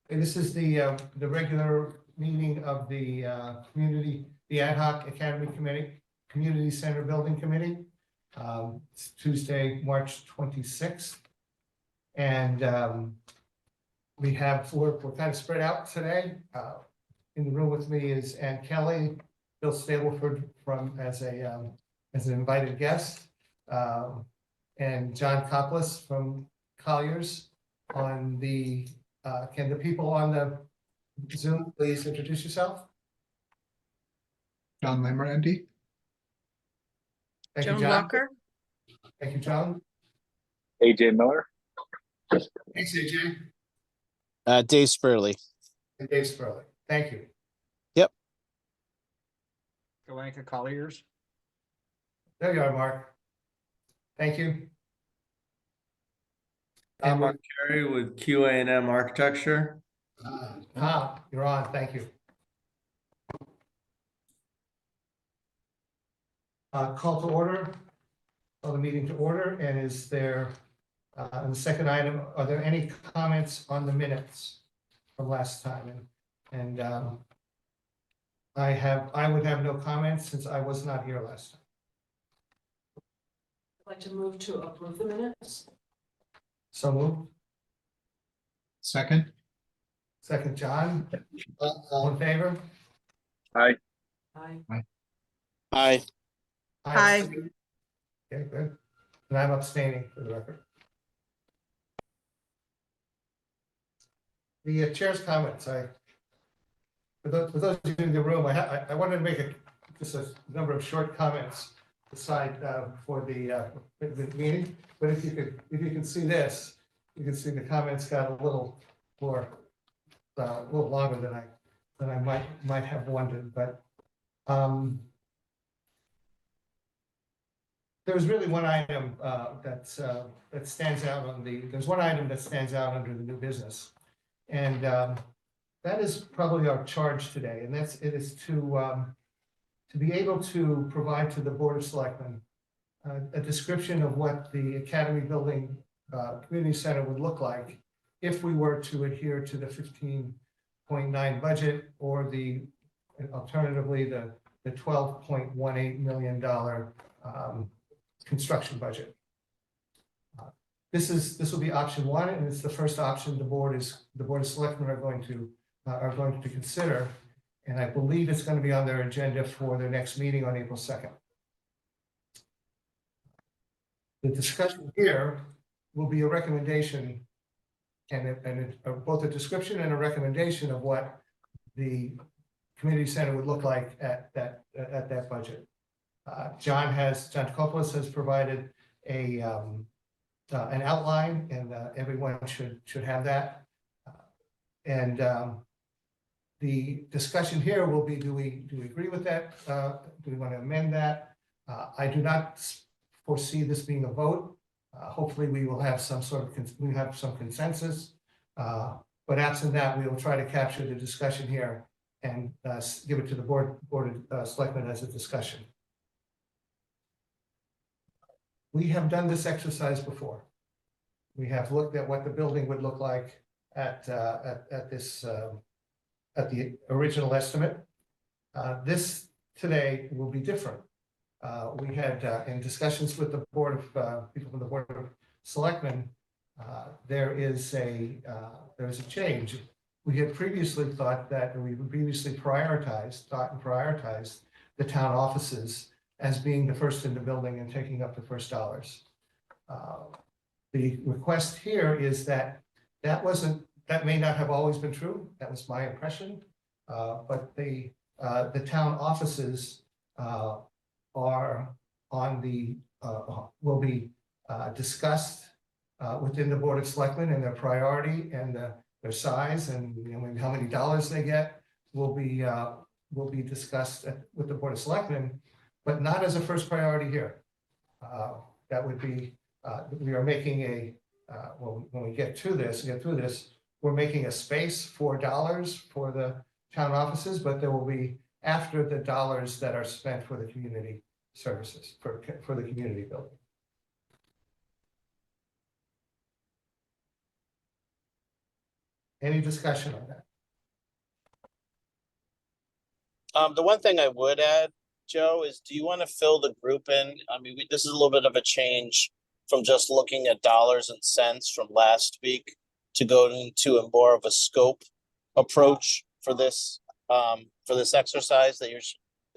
And this is the regular meeting of the the Ad Hoc Academy Committee, Community Center Building Committee. It's Tuesday, March 26th. And we're kind of spread out today. In the room with me is Ann Kelly, Bill Stableford as an invited guest, and John Coplis from Colliers on the. Can the people on the Zoom please introduce yourself? John Lamorandi. Thank you, Joan John. Walker. Thank you, John. AJ Miller. Thanks, AJ. Dave Spurley. And Dave Spurley. Thank you. Galanka Colliers. There you are, Mark. Thank you. I'm Mark Carey with QA&M Architecture. Tom, you're on. Thank you. Call to order. Call the meeting to order. And is there, on the second item, are there any comments on the minutes from last time? And I would have no comments since I was not here last time. I'd like to move to approve the minutes. So moved. Second. Second, John. All in favor? Aye. Aye. Aye. Aye. Okay, good. And I'm abstaining for the record. The chair's comments, for those of you in the room, I wanted to make just a number of short comments aside for the meeting. But if you can see this, you can see the comments got a little more, a little longer than I might have wondered. But there's really one item that stands out on there's one item that stands out under the new business. And that is probably our charge today, and it is to be able to provide to the Board of Selectmen a description of what the Academy Building Community Center would look like if we were to adhere to the 15.9 budget or alternatively the $12.18 million construction budget. This will be option one, and it's the first option the Board of Selectmen are going to consider, and I believe it's going to be on their agenda for their next meeting on April 2nd. The discussion here will be a recommendation and both a description and a recommendation of what the community center would look like at that budget. John Coplis has provided an outline, and everyone should have that. And the discussion here will be: do we agree with that? Do we want to amend that? I do not foresee this being a vote. Hopefully, we will have some consensus. But absent that, we will try to capture the discussion here and give it to the board of selectmen as a discussion. We have done this exercise before. We have looked at what the building would look like at the original estimate. This today will be different. We had in discussions with the people from the Board of Selectmen, there is a change. We had previously thought that we would previously prioritized the town offices as being the first in the building and taking up the first dollars. The request here is that may not have always been true. That was my impression. But the town offices are will be discussed within the Board of Selectmen, and their priority and their size and how many dollars they get will be discussed with the Board of Selectmen, but not as a first priority here. That would be we are making when we get through this, we're making a space for dollars for the town offices, but there will be after the dollars that are spent for the community services for the community building. Any discussion on that? The one thing I would add, Joe, is do you want to fill the group in? I mean, this is a little bit of a change from just looking at dollars and cents from last week to go into a more of a scope approach for this exercise that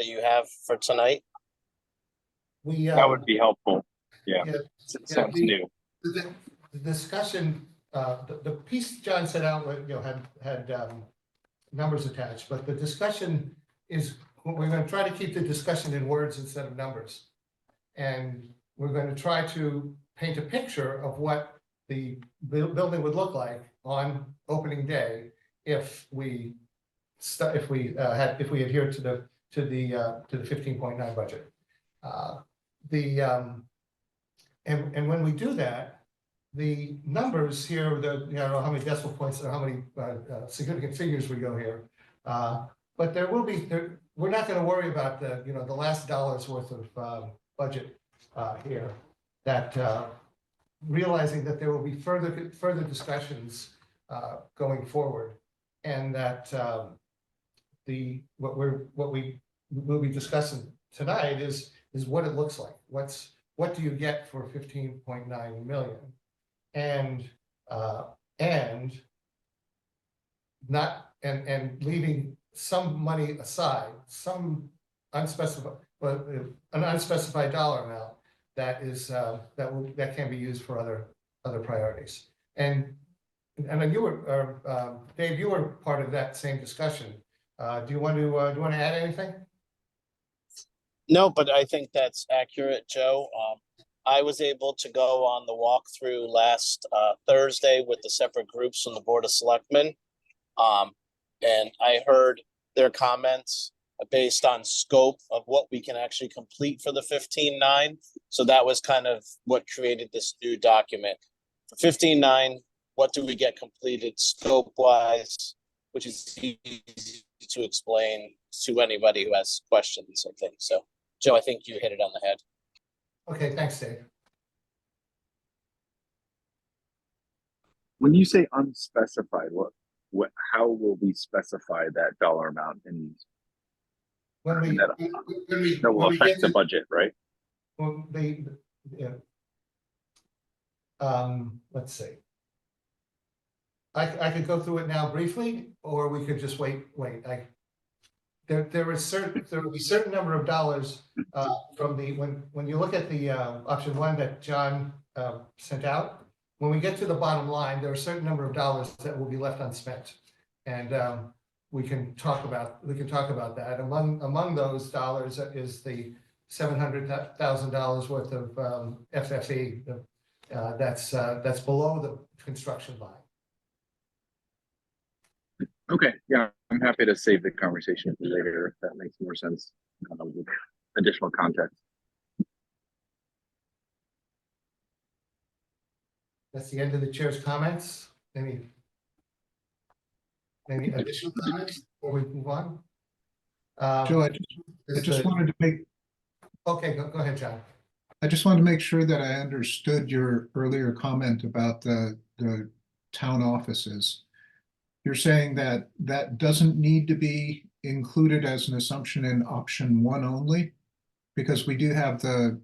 you have for tonight. We, That would be helpful. Yeah, yeah, sounds the- new. the discussion, the piece John sent out, had numbers attached, but the discussion is, we're going to try to keep the discussion in words instead of numbers. And we're going to try to paint a picture of what the building would look like on opening day if we adhere to the 15.9 budget. And when we do that, the numbers here, I don't know how many decimal points or how many significant figures we go here. But we're not going to worry about the last dollar's worth of budget here. That realizing that there will be further discussions going forward, and that what we will be discussing tonight is what it looks like. What do you get for 15.9 million, and leaving some money aside, some unspecified, but an unspecified dollar amount that can be used for other priorities. And you were Dave, you were part of that same discussion. Do you want to add anything? No, but I think that's accurate, Joe. I was able to go on the walkthrough last Thursday with the separate groups from the Board of Selectmen. And I heard their comments based on scope of what we can actually complete for the 15.9. So that was kind of what created this new document. For 15.9, what do we get completed scope-wise, which is easy to explain to anybody who has questions, I think. So, Joe, I think you hit it on the head. Okay, thanks, Dave. When you say unspecified, how will we specify that dollar amount When we that will when we affect get the to budget, right? let's see. I could go through it now briefly, or we could just wait. There will be certain number of dollars from when you look at the option one that John sent out. When we get to the bottom line, there are a certain number of dollars that will be left unspent, and we can talk about that. Among those dollars is the $700,000 worth of FFE that's below the construction line. Okay, yeah, I'm happy to save the conversation for later if that makes more sense with additional context. That's the end of the chair's comments. Any additional comments before we move on? Joe, I just wanted to make, Okay, go ahead, John. I just wanted to make sure that I understood your earlier comment about the town offices. You're saying that doesn't need to be included as an assumption in option one only? Because we do have the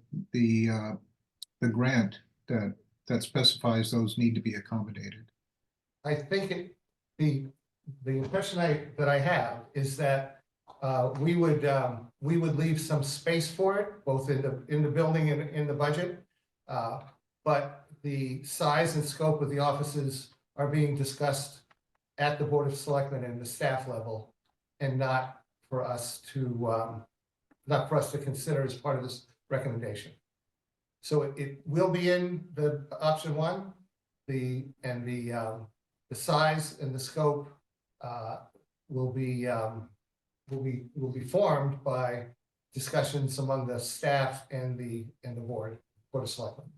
grant that specifies those need to be accommodated. I think the impression that I have is that we would leave some space for it, both in the building and in the budget. But the size and scope of the offices are being discussed at the Board of Selectmen and the staff level, and not for us to consider as part of this recommendation. So it will be in the option one, the size and the scope will be formed by discussions among the staff and the Board of Selectmen.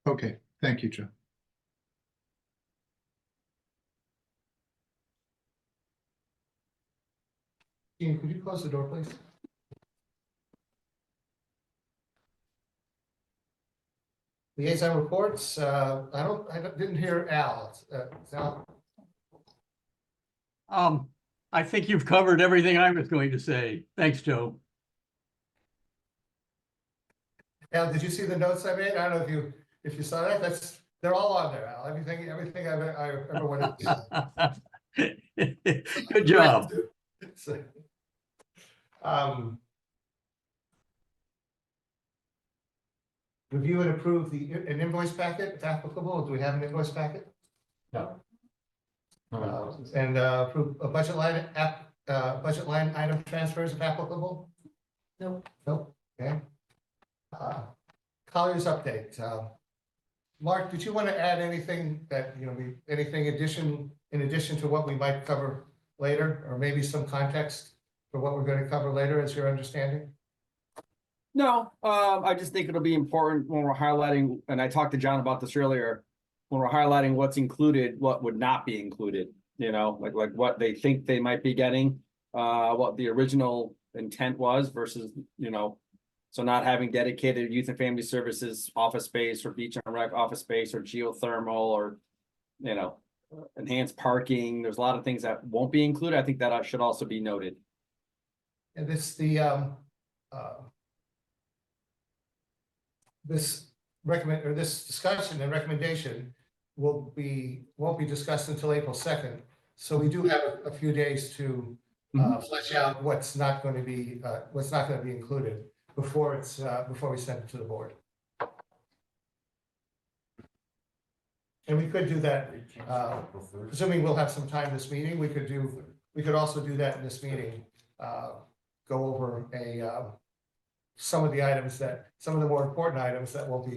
Okay, thank you, Joe. Ian, could you close the door, please? Liaison reports. I didn't hear Al. Al. I think you've covered everything I was going to say. Thanks, Joe. Al, did you see the notes I made? I don't know if you saw that. They're all on there, Al. Everything I ever wanted to say. Good job. So, review and approve an invoice packet, if applicable. Do we have an invoice packet? No. And approve a budget line item transfers if applicable? No. Nope, okay. Colliers update. Mark, did you want to add anything that, anything in addition to what we might cover later, or maybe some context for what we're going to cover later, as your understanding? No, I just think it'll be important when we're highlighting, and I talked to John about this earlier, when we're highlighting what's included, what would not be included, like what they think they might be getting, what the original intent was versus, so not having dedicated youth and family services office space or beach and rec office space or geothermal or, enhanced parking. There's a lot of things that won't be included. I think that should also be noted. And this discussion and recommendation won't be discussed until April 2nd. So we do have a few days to flesh out what's not going to be included before we send it to the board. And we could do that, assuming we'll have some time this meeting. We could also do that in this meeting. Go over some of the more important items that won't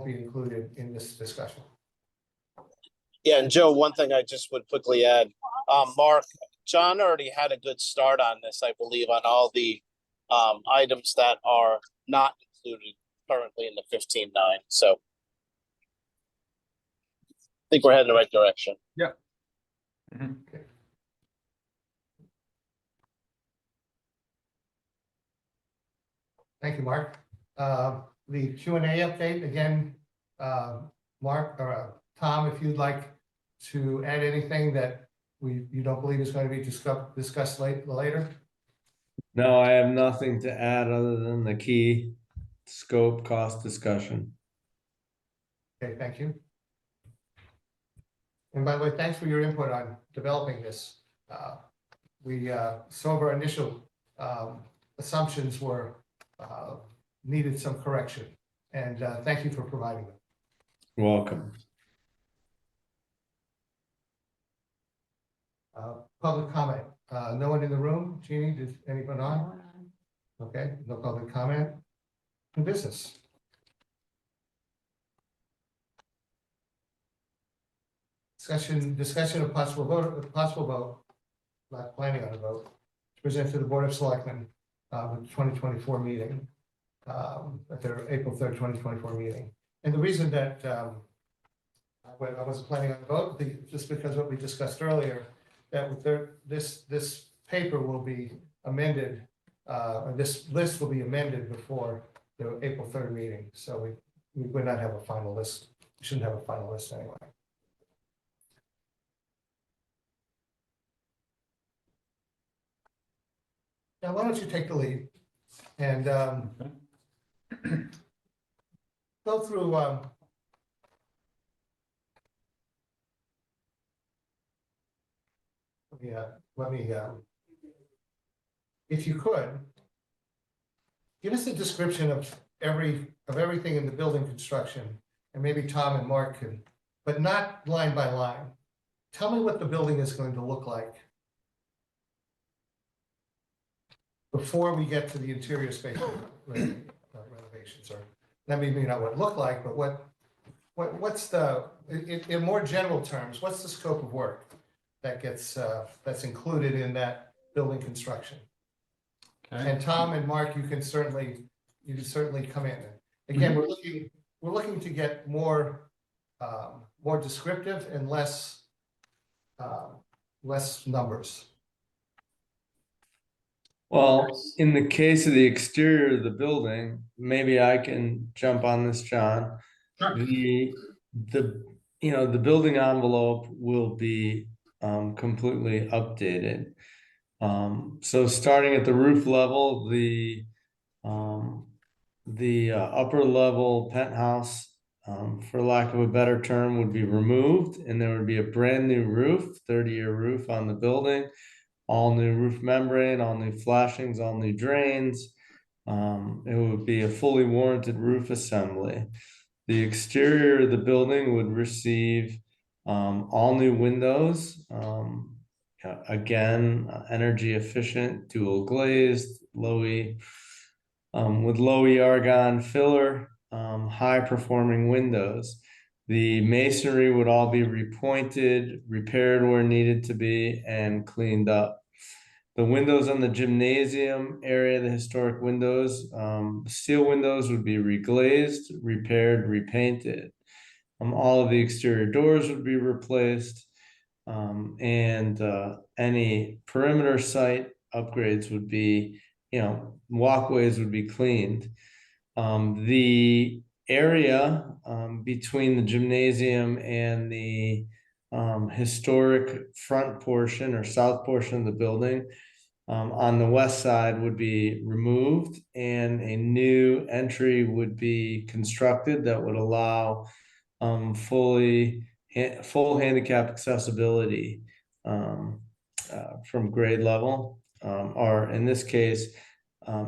be included in this discussion. Yeah, and Joe, one thing I just would quickly add, Mark, John already had a good start on this, I believe, on all the items that are not included currently in the 15.9. So I think we're heading in the right direction. Yeah. Okay. Thank you, Mark. The Q&A update again, Mark or Tom, if you'd like to add anything that you don't believe is going to be discussed later. No, I have nothing to add other than the key scope cost discussion. Okay, thank you. And by the way, thanks for your input on developing this. Some of our initial assumptions were needed some correction, and thank you for providing them. Welcome. Public comment. No one in the room. Jeannie, did anyone on? Okay, no public comment. New business. Discussion of possible vote, not planning on a vote, to present to the Board of Selectmen the 2024 meeting, at their April 3rd, 2024 meeting. And the reason that I wasn't planning on a vote, just because what we discussed earlier, that this paper will be amended, or this list will be amended before the April 3rd meeting. So we would not have a final list. We shouldn't have a final list anyway. Now, why don't you take the lead and go through let me if you could give us a description of everything in the building construction, and maybe Tom and Mark can, but not line by line. Tell me what the building is going to look like before we get to the interior space renovations, or that may not what it looked like, but what's in more general terms, what's the scope of work that gets that's included in that building construction? Okay. And Tom and Mark, you can certainly come in. Again, we're looking to get more descriptive and less numbers. Well, in the case of the exterior of the building, maybe I can jump on this, John. Sure. The building envelope will be completely updated. So starting at the roof level, the upper level penthouse, for lack of a better term, would be removed, and there would be a brand new roof, 30-year roof on the building, all new roof membrane, all new flashings, all new drains. It would be a fully warranted roof assembly. The exterior of the building would receive all new windows. Again, energy efficient, dual glazed, with low argon filler, high performing windows. The masonry would all be repointed, repaired where needed to be, and cleaned up. The windows on the gymnasium area, the historic windows, steel windows would be reglazed, repaired, repainted. All of the exterior doors would be replaced. And any perimeter site upgrades would be, walkways would be cleaned. The area between the gymnasium and the historic front portion or south portion of the building on the west side would be removed, and a new entry would be constructed that would allow full handicap accessibility from grade level, or in this case,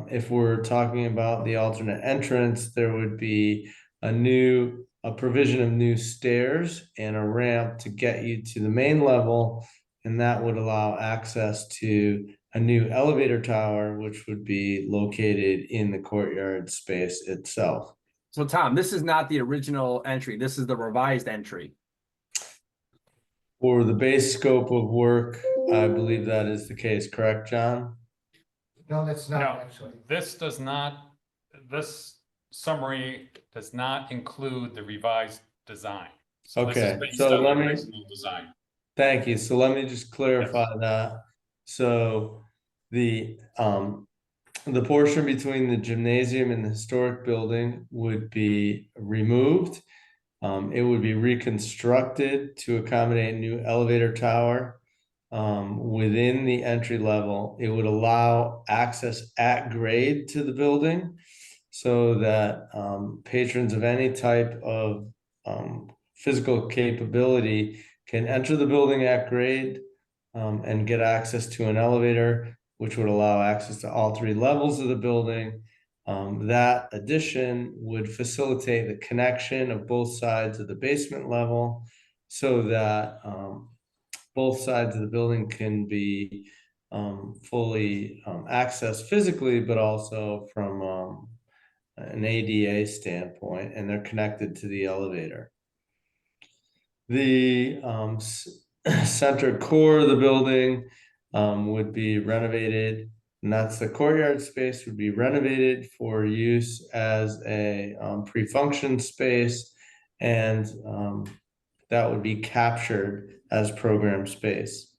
if we're talking about the alternate entrance, there would be a provision of new stairs and a ramp to get you to the main level, and that would allow access to a new elevator tower, which would be located in the courtyard space itself. So Tom, this is not the original entry. This is the revised entry. For the base scope of work, I believe that is the case, correct, John? No, that's No, not actually. this summary does not include the revised design. So this is Okay, based so on the let me, original design. thank you. So let me just clarify that. So the portion between the gymnasium and the historic building would be removed. It would be reconstructed to accommodate a new elevator tower within the entry level. It would allow access at grade to the building so that patrons of any type of physical capability can enter the building at grade and get access to an elevator, which would allow access to all 3 levels of the building. That addition would facilitate the connection of both sides of the basement level so that both sides of the building can be fully accessed physically, but also from an ADA standpoint, and they're connected to the elevator. The center core of the building would be renovated, and that's the courtyard space would be renovated for use as a pre-function space, and that would be captured as program space.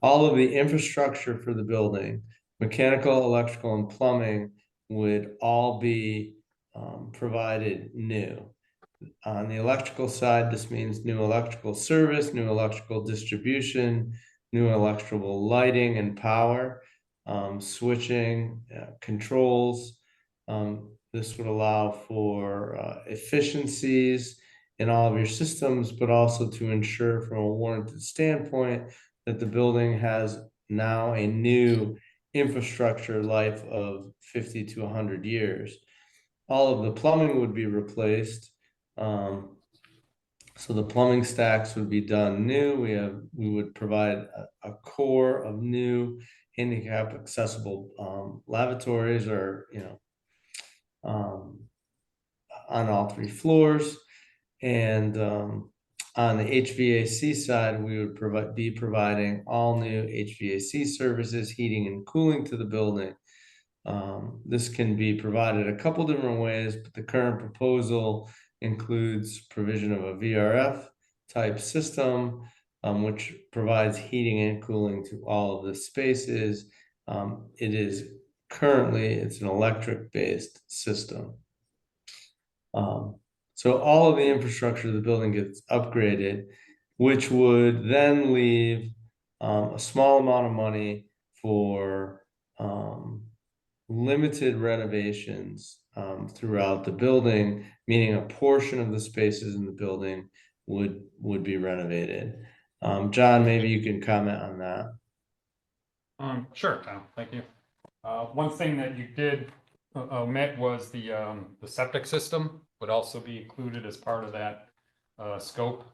All of the infrastructure for the building, mechanical, electrical, and plumbing would all be provided new. On the electrical side, this means new electrical service, new electrical distribution, new electrical lighting and power, switching, controls. This would allow for efficiencies in all of your systems, but also to ensure from a warranted standpoint that the building has now a new infrastructure life of 50 to 100 years. All of the plumbing would be replaced. So the plumbing stacks would be done new. We would provide a core of new handicap accessible lavatories, or on all 3 floors. And on the HVAC side, we would be providing all new HVAC services, heating and cooling to the building. This can be provided a couple different ways, but the current proposal includes provision of a VRF type system, which provides heating and cooling to all of the spaces. It's an electric based system. So all of the infrastructure of the building gets upgraded. which would then leave a small amount of money for limited renovations throughout the building, meaning a portion of the spaces in the building would be renovated. John, maybe you can comment on that. Sure, Tom, thank you. One thing that you did omit was the septic system would also be included as part of that scope.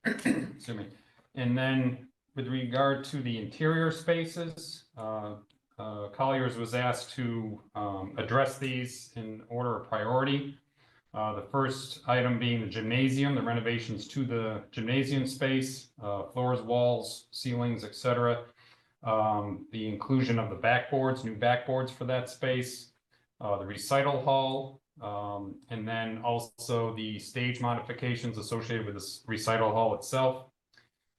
Excuse me. And then with regard to the interior spaces, Colliers was asked to address these in order of priority. The first item being the gymnasium, the renovations to the gymnasium space, floors, walls, ceilings, etc. The inclusion of the backboards, new backboards for that space, the recital hall, and then also the stage modifications associated with this recital hall itself.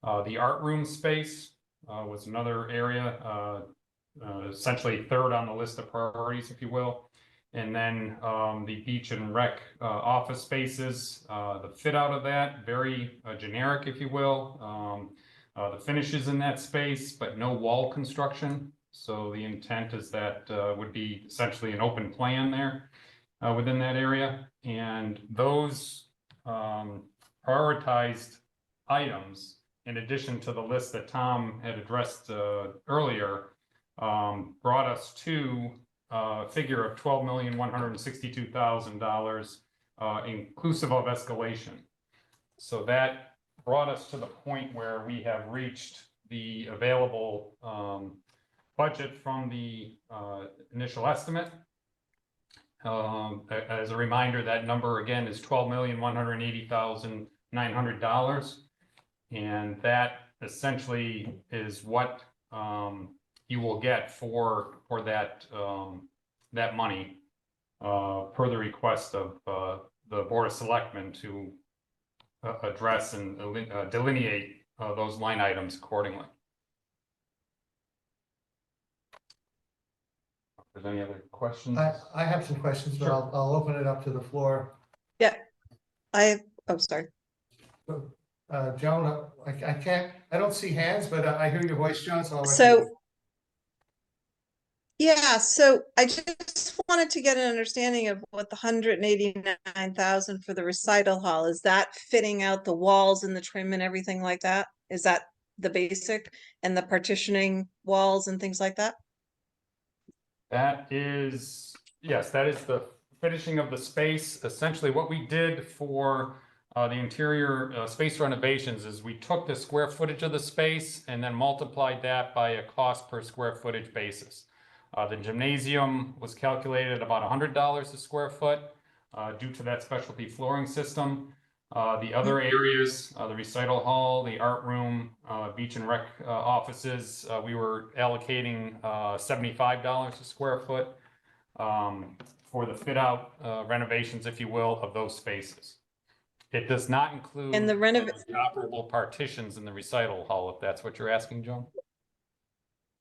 The art room space was another area, essentially third on the list of priorities, if you will. And then the beach and rec office spaces, the fit out of that, very generic, if you will. The finishes in that space, but no wall construction. So the intent is that would be essentially an open plan there within that area. And those prioritized items, in addition to the list that Tom had addressed earlier, brought us to a figure of $12,162,000 inclusive of escalation. So that brought us to the point where we have reached the available budget from the initial estimate. As a reminder, that number again is $12,180,900, and that essentially is what you will get for that that money per the request of the Board of Selectmen to address and delineate those line items accordingly. If there's any other questions? I have some questions, but Sure. I'll open it up to the floor. Oh, sorry. Joan, I don't see hands, but I hear your voice, Joan, so I'll let you- So, yeah, so I just wanted to get an understanding of what the 189,000 for the recital hall, is that fitting out the walls and the trim and everything like that? Is that the basic and the partitioning walls and things like that? That is, yes, that is the finishing of the space. Essentially, what we did for the interior space renovations is we took the square footage of the space and then multiplied that by a cost per square footage basis. The gymnasium was calculated at about $100 a square foot due to that specialty flooring system. The other areas, the recital hall, the art room, beach and rec offices, we were allocating $75 a square foot for the fit out renovations, if you will, of those spaces. It does not include And the operable partitions in the recital hall, if that's what you're asking, Joan.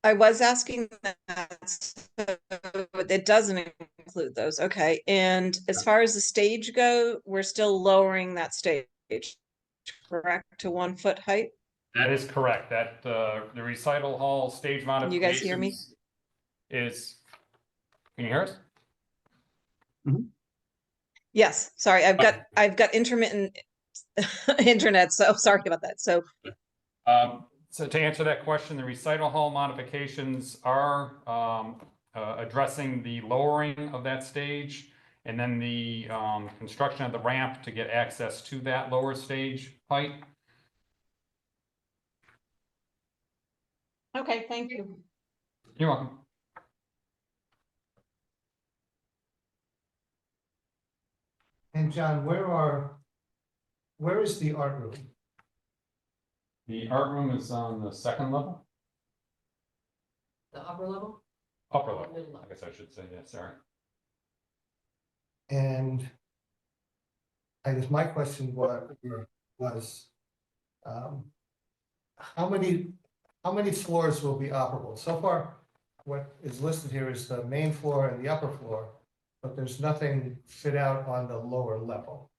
I was asking that, so it doesn't include those, okay, and as far as the stage go, we're still lowering that stage, correct, to 1 foot height? That is correct, that the recital hall stage Can you guys hear me? modifications is, can you hear us? Yes, sorry, I've got intermittent internet, so sorry about that, so So to answer that question, the recital hall modifications are addressing the lowering of that stage and then the construction of the ramp to get access to that lower stage height. okay, thank you. You're welcome. And John, where is the art room? The art room is on the second level, The upper level? upper level, I guess I should say, yeah, sorry. And I guess my question was how many floors will be operable? So far, what is listed here is the main floor and the upper floor, but there's nothing fit out on the lower level.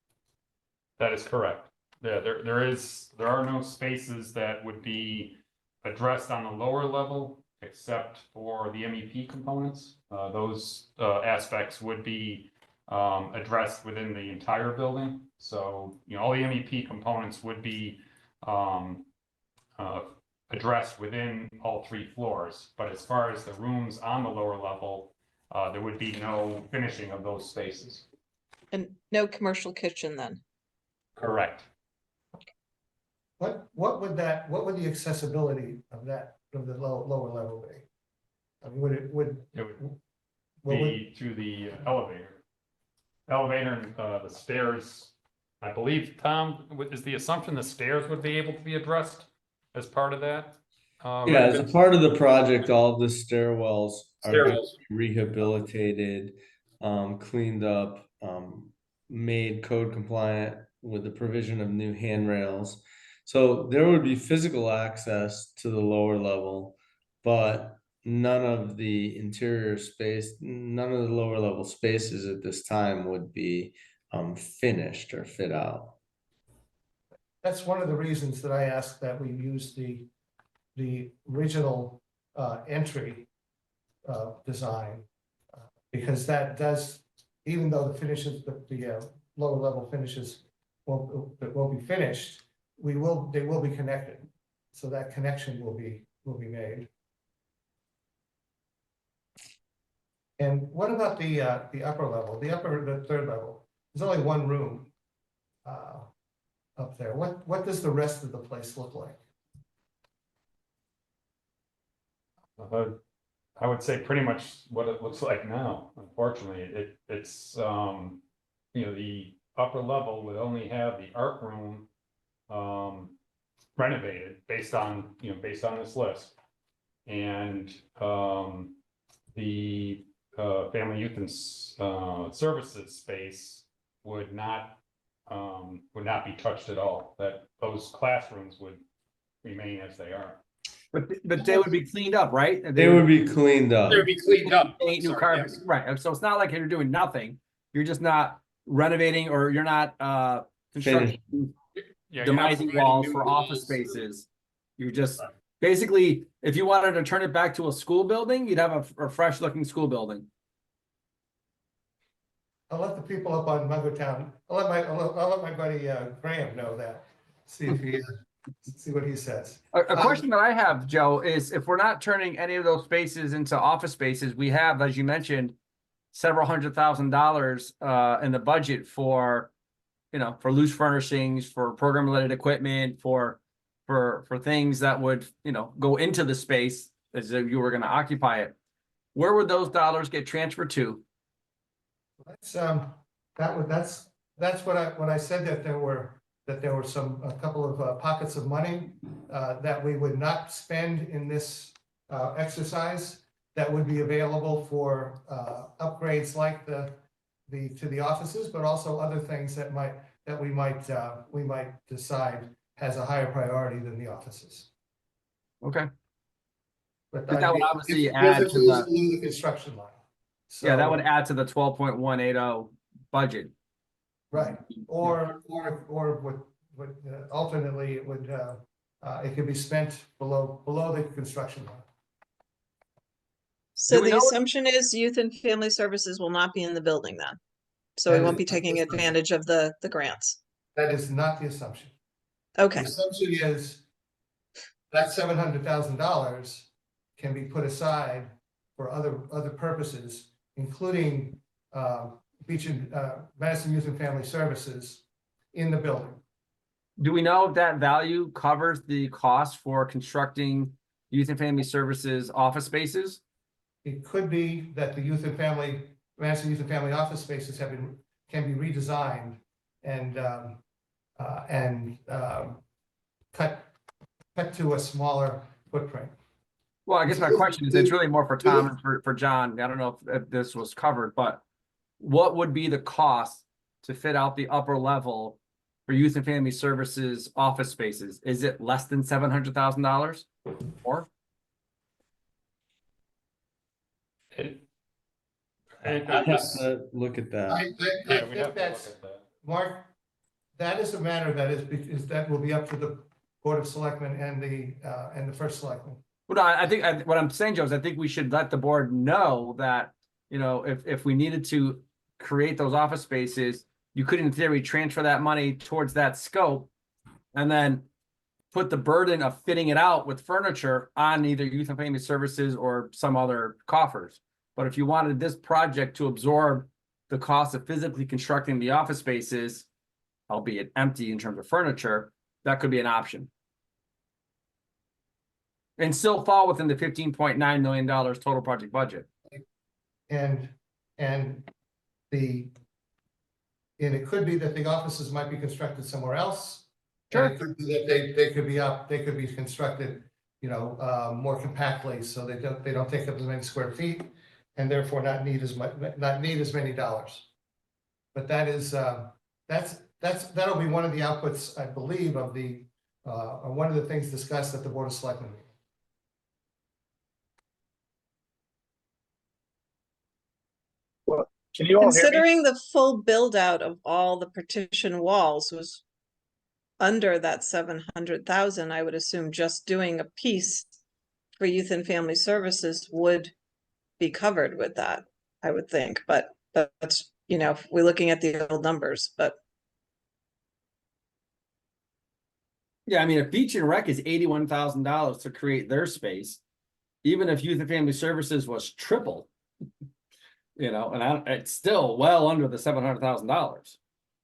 That is correct. Yeah, there are no spaces that would be addressed on the lower level except for the MEP components. Those aspects would be addressed within the entire building. So, all the MEP components would be addressed within all 3 floors. But as far as the rooms on the lower level, there would be no finishing of those spaces. And no commercial kitchen then? Correct. What would the accessibility of the lower level be? I mean, It would what would, be through the elevator. Elevator and the stairs. I believe, Tom, is the assumption the stairs would be able to be addressed as part of that? Yeah, as a part of the project, all of the stairwells are going to be rehabilitated, cleaned up, made code compliant with the provision of new handrails. So there would be physical access to the lower level, but none of the interior space, none of the lower level spaces at this time would be finished or fit out. that's one of the reasons that I asked that we use the original entry design, because that does, even though the finishes, the lower level finishes won't be finished, they will be connected, so that connection will be made. And what about the upper level, the third level? There's only one room up there. What does the rest of the place look like? I would say pretty much what it looks like now. Unfortunately, it's the upper level would only have the art room renovated based on this list, and the family youth and services space would not be touched at all. That those classrooms would remain as they are. But they would be cleaned up, right? They would be cleaned up. They would be cleaned up. Paint, new carpet, right? So it's not like you're doing nothing. You're just not renovating, or you're not constructing, demising walls for office spaces. You're just basically, if you wanted to turn it back to a school building, you'd have a fresh looking school building. I'll let the people up on Mothertown, I'll let my buddy Graham know that. See what he says. A question that I have, Joe, is if we're not turning any of those spaces into office spaces, we have, as you mentioned, several $100,000 in the budget for, for loose furnishings, for program related equipment, for things that would, go into the space as if you were going to occupy it. Where would those dollars get transferred to? That's what I said, that there were a couple of pockets of money that we would not spend in this exercise that would be available for upgrades like to the offices, but also other things that we might decide has a higher priority than the offices. Okay. But that would obviously it add doesn't to lose the construction line. yeah, that So- would add to the 12.180 budget. Right, or what alternately it would it could be spent below the construction line. So Do we the know- assumption is youth and family services will not be in the building then? So we That won't is be not the taking assumption. advantage of the grants? That is not the assumption. Okay, The assumption is that $700,000 can be put aside for other purposes, including Madison Youth and Family Services in the building. Do we know if that value covers the cost for constructing youth and family services office spaces? It could be that the Madison Youth and Family office spaces can be redesigned and cut to a smaller footprint. Well, I guess my question is, it's really more for Tom and for John. I don't know if this was covered, but what would be the cost to fit out the upper level for youth and family services office spaces? Is it less than $700,000 or? I have to look at that. I Yeah, we'd think have to look that's, at that. Mark, that is a matter that that will be up to the Board of Selectmen and the first selectman. Well, I think what I'm saying, Joe, is I think we should let the board know that, you know, if we needed to create those office spaces, you could in theory transfer that money towards that scope and then put the burden of fitting it out with furniture on either Youth and Family Services or some other coffers. But if you wanted this project to absorb the cost of physically constructing the office spaces, albeit empty in terms of furniture, that could be an option. And still fall within the $15.9 million total project budget. And it could be that the offices might be constructed somewhere else. Sure. And it could be that they could be constructed, you know, more compactly, so they don't take up as many square feet, and therefore not need as many dollars. But that is that'll be one of the outputs, I believe, of the one of the things discussed at the Board of Selectmen meeting. Can you all hear me? Considering the full build out of all the partition walls was under that 700,000, I would assume just doing a piece for Youth and Family Services would be covered with that, I would think, but that's, you know, if we're looking at the old numbers, but. Yeah, I mean, if Beach and Rec is $81,000 to create their space, even if Youth and Family Services was triple, you know, and it's still well under the $700,000.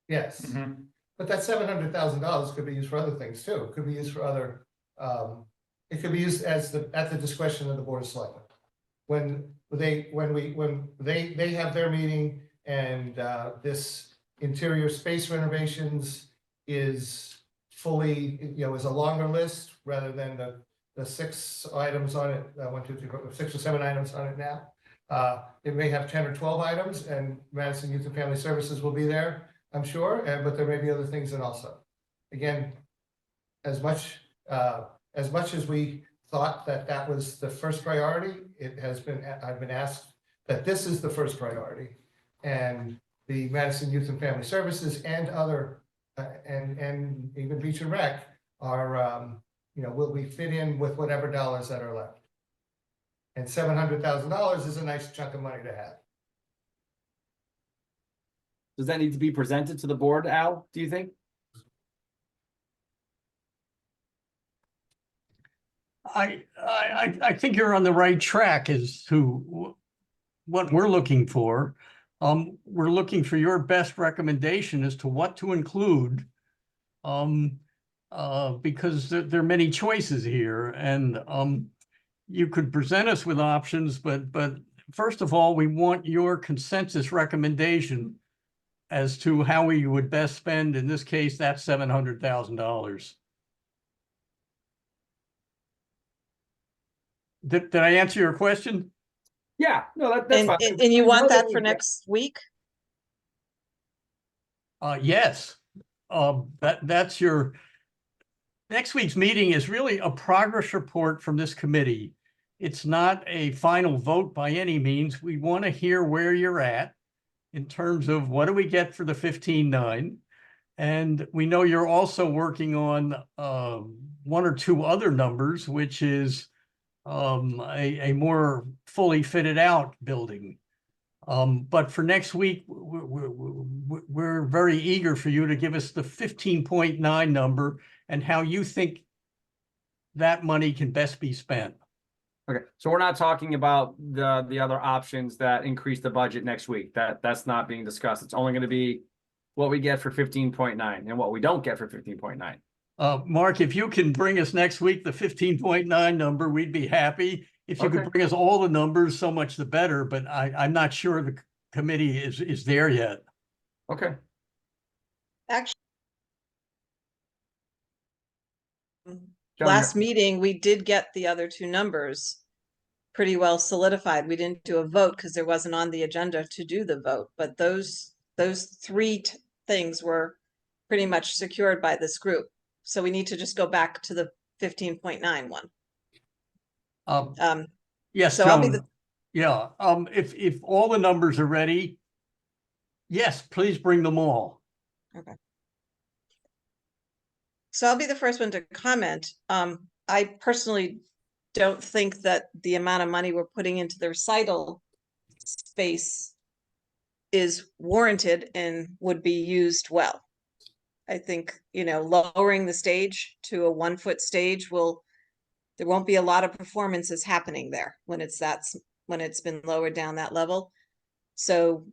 Yes. Mhm. But that $700,000 could be used for other things too. It could be used for other, it could be used at the discretion of the Board of Selectmen. When they have their meeting and this interior space renovations is fully, you know, is a longer list rather than the 6 items on it, 1, 2, 3, 4, 6 or 7 items on it now. It may have 10 or 12 items, and Madison Youth and Family Services will be there, I'm sure, but there may be other things in also. Again, as much as we thought that was the first priority, I've been asked that this is the first priority, and the Madison Youth and Family Services and other and even Beach and Rec are you know, will be fit in with whatever dollars that are left. And $700,000 is a nice chunk of money to have. Does that need to be presented to the board, Al, do you think? I think you're on the right track as to what we're looking for. We're looking for your best recommendation as to what to include. Because there are many choices here, and you could present us with options, but first of all, we want your consensus recommendation as to how we would best spend, in this case, that $700,000. Did I answer your question? Yeah, no, that's fine. And you want that for next week? Yes. That's your next week's meeting is really a progress report from this committee. It's not a final vote by any means. We want to hear where you're at in terms of what do we get for the 15.9. And we know you're also working on 1 or 2 other numbers, which is a more fully fitted out building. But for next week, we're very eager for you to give us the 15.9 number and how you think that money can best be spent. Okay, so we're not talking about the other options that increase the budget next week. That's not being discussed. It's only going to be what we get for 15.9 and what we don't get for 15.9. Mark, if you can bring us next week the 15.9 number, we'd be happy. If you could bring us all the numbers, so much the better, but I'm not sure the committee is there yet. Okay. Actually, last meeting, we did get the other 2 numbers pretty well solidified. We didn't do a vote because there wasn't on the agenda to do the vote, but those 3 things were pretty much secured by this group. So we need to just go back to the 15.9 one. Yes, so I'll be Joan. Yeah. If all the numbers are ready, yes, please bring them all. Okay. So I'll be the first one to comment. I personally don't think that the amount of money we're putting into the recital space is warranted and would be used well. I think, lowering the stage to a 1-foot stage there won't be a lot of performances happening there when it's been lowered down that level. So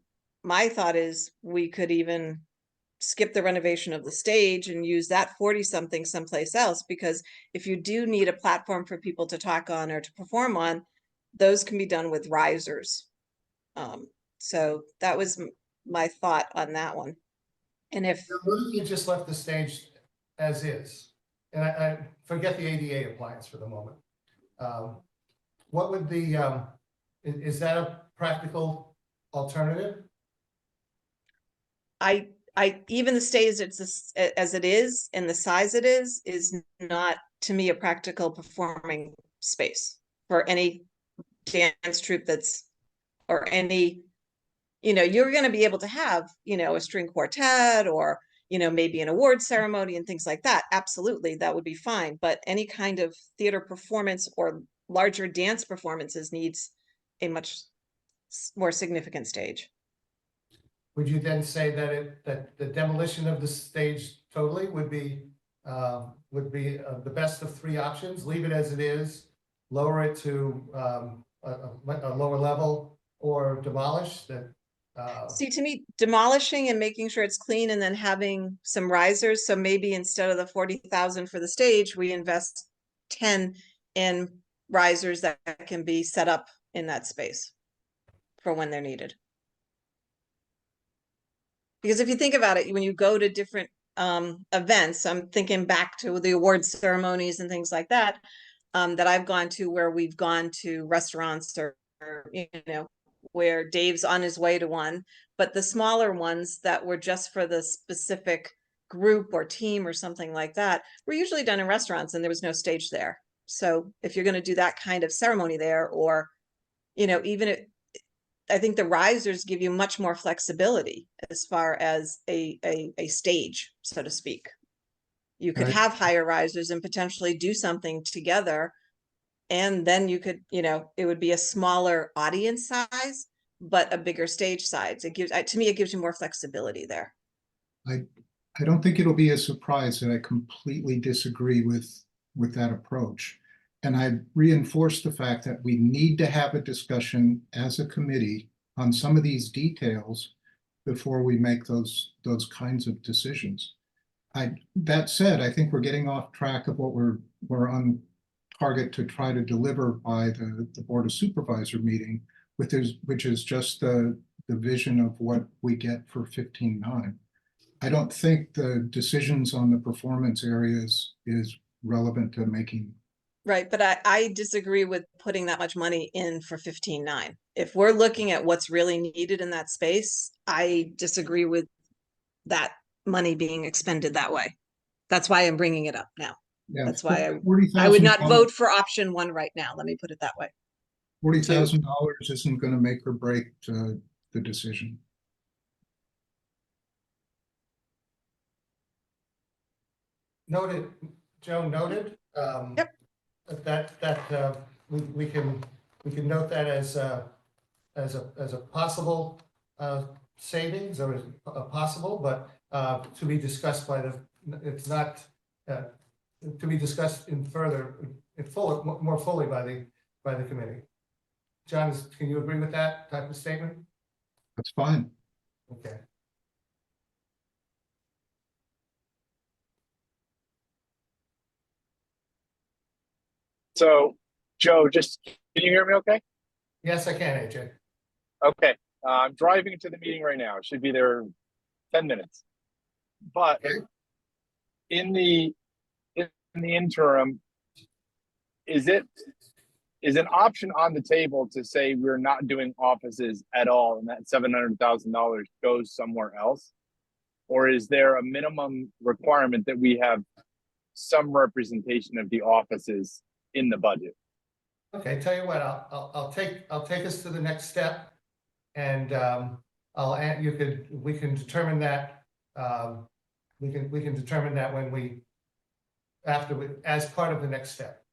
my thought is we could even skip the renovation of the stage and use that 40-something someplace else, because if you do need a platform for people to talk on or to perform on, those can be done with risers. So that was my thought on that one. And if What if you just left the stage as is? And I forget the ADA appliance for the moment. What would is that a practical alternative? I even the stage as it is and the size it is not to me a practical performing space for any dance troupe or any, you're going to be able to have, a string quartet or, maybe an award ceremony and things like that. Absolutely, that would be fine. But any kind of theater performance or larger dance performances needs a much more significant stage. Would you then say that the demolition of the stage totally would be the best of 3 options? Leave it as it is, lower it to a lower level, or demolish that? See, to me, demolishing and making sure it's clean and then having some risers. So maybe instead of the 40,000 for the stage, we invest 10 in risers that can be set up in that space for when they're needed. Because if you think about it, when you go to different events, I'm thinking back to the awards ceremonies and things like that, that I've gone to, where we've gone to restaurants or where Dave's on his way to one, but the smaller ones that were just for the specific group or team or something like that were usually done in restaurants, and there was no stage there. So if you're going to do that kind of ceremony there, or, I think the risers give you much more flexibility as far as a stage, so to speak. You could Right. have higher risers and potentially do something together. And then you could, it would be a smaller audience size, but a bigger stage size. To me, it gives you more flexibility there. I don't think it'll be a surprise that I completely disagree with that approach. And I reinforce the fact that we need to have a discussion as a committee on some of these details before we make those kinds of decisions. That said, I think we're getting off track of what we're on target to try to deliver by the Board of Supervisor meeting, which is just the vision of what we get for 15.9. I don't think the decisions on the performance areas is relevant to making. Right, but I disagree with putting that much money in for 15.9. If we're looking at what's really needed in that space, I disagree with that money being expended that way. That's why I'm bringing it up now. Yeah, That's why $40,000 I would not vote for option 1 right now. Let me put it that way. $40,000 isn't going to make or break the decision. Noted, Joe, noted. Yep. We can note that as a possible savings, or as a possible, but to be discussed it's not to be discussed more fully by the committee. John, can you agree with that type of statement? That's fine. Okay. So, Joe, can you hear me okay? Yes, I can, AJ. Okay. I'm driving to the meeting right now. It should be there 10 minutes. But Okay. in the interim, is an option on the table to say we're not doing offices at all and that $700,000 goes somewhere else? Or is there a minimum requirement that we have some representation of the offices in the budget? Okay, tell you what, I'll take us to the next step, and we can determine that. We can determine that when we as part of the next step.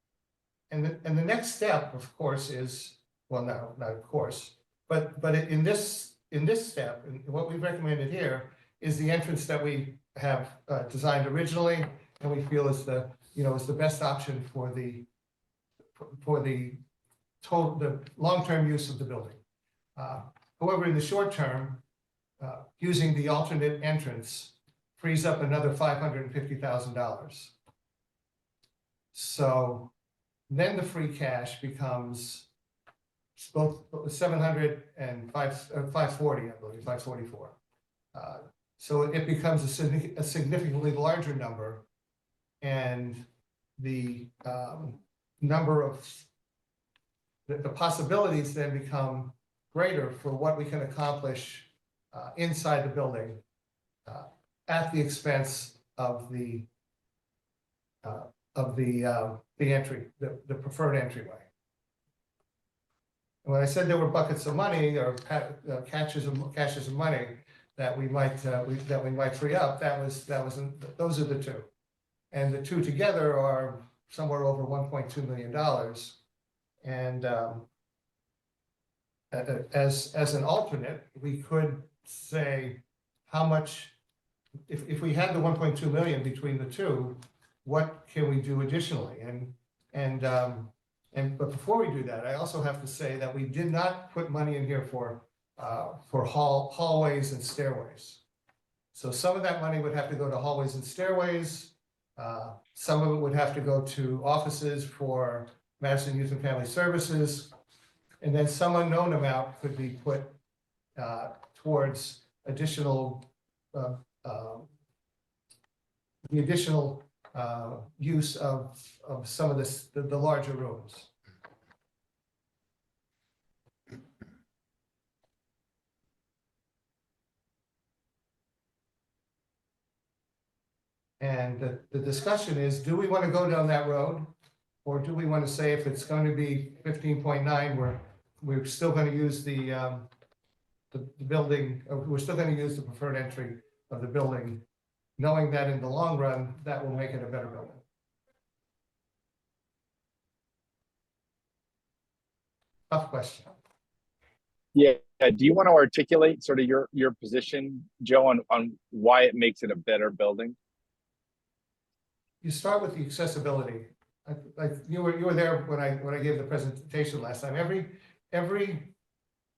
And the next step, of course, is, well, no, not of course, but in this step, and what we've recommended here is the entrance that we have designed originally, and we feel is the best option for the long-term use of the building. However, in the short term, using the alternate entrance frees up another $550,000. So then the free cash becomes both 700 and 540, I believe, 544. So it becomes a significantly larger number, and the number of the possibilities then become greater for what we can accomplish inside the building at the expense of the entry, the preferred entryway. And when I said there were buckets of money or caches of money that we might free up, those are the two, and the two together are somewhere over $1.2 million. And as an alternate, we could say how much, if we had the 1.2 million between the two, what can we do additionally? But before we do that, I also have to say that we did not put money in here for hallways and stairways. So some of that money would have to go to hallways and stairways. Some of it would have to go to offices for Madison Youth and Family Services. And then some unknown amount could be put towards additional use of some of the larger rooms. And the discussion is, do we want to go down that road? Or do we want to say if it's going to be 15.9, we're still going to use the building, we're still going to use the preferred entry of the building, knowing that in the long run, that will make it a better building. Tough question. Yeah. Do you want to articulate sort of your position, Joe, on why it makes it a better building? You start with the accessibility. Like you were there when I gave the presentation last time.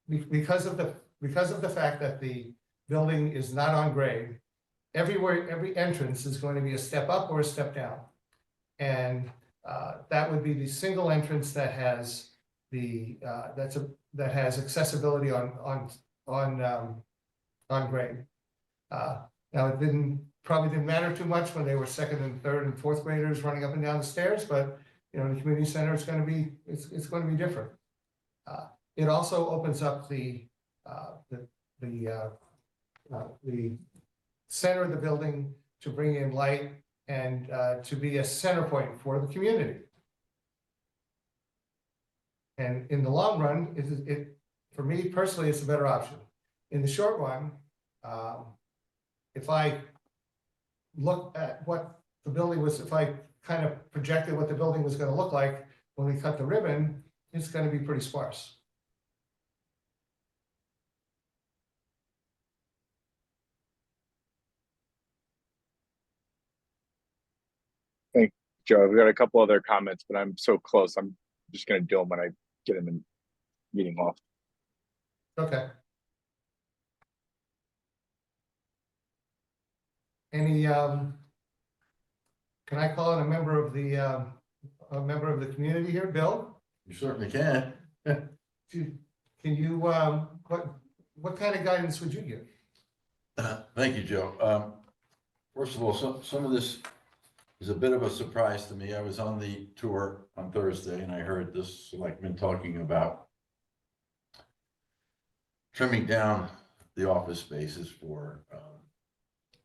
Because of the fact that the building is not on grade, every entrance is going to be a step up or a step down, and that would be the single entrance that has that has accessibility on grade. Now it probably didn't matter too much when they were second and third and fourth graders running up and down the stairs, but in the community center it's going to be different. It also opens up the center of the building to bring in light and to be a center point for the community. And in the long run, for me personally, it's a better option. In the short run, if I look at what the building was, if I kind of projected what the building was going to look like when we cut the ribbon, it's going to be pretty sparse. Thanks, Joe. I've got a couple other comments, but I'm so close. I'm just going to do them when I get them in meeting off. Okay. Any, can I call in a member of the community here, Bill? You certainly can. Can you, what kind of guidance would you give? Thank you, Joe. First of all, some of this is a bit of a surprise to me. I was on the tour on Thursday and I heard this selectman talking about trimming down the office spaces for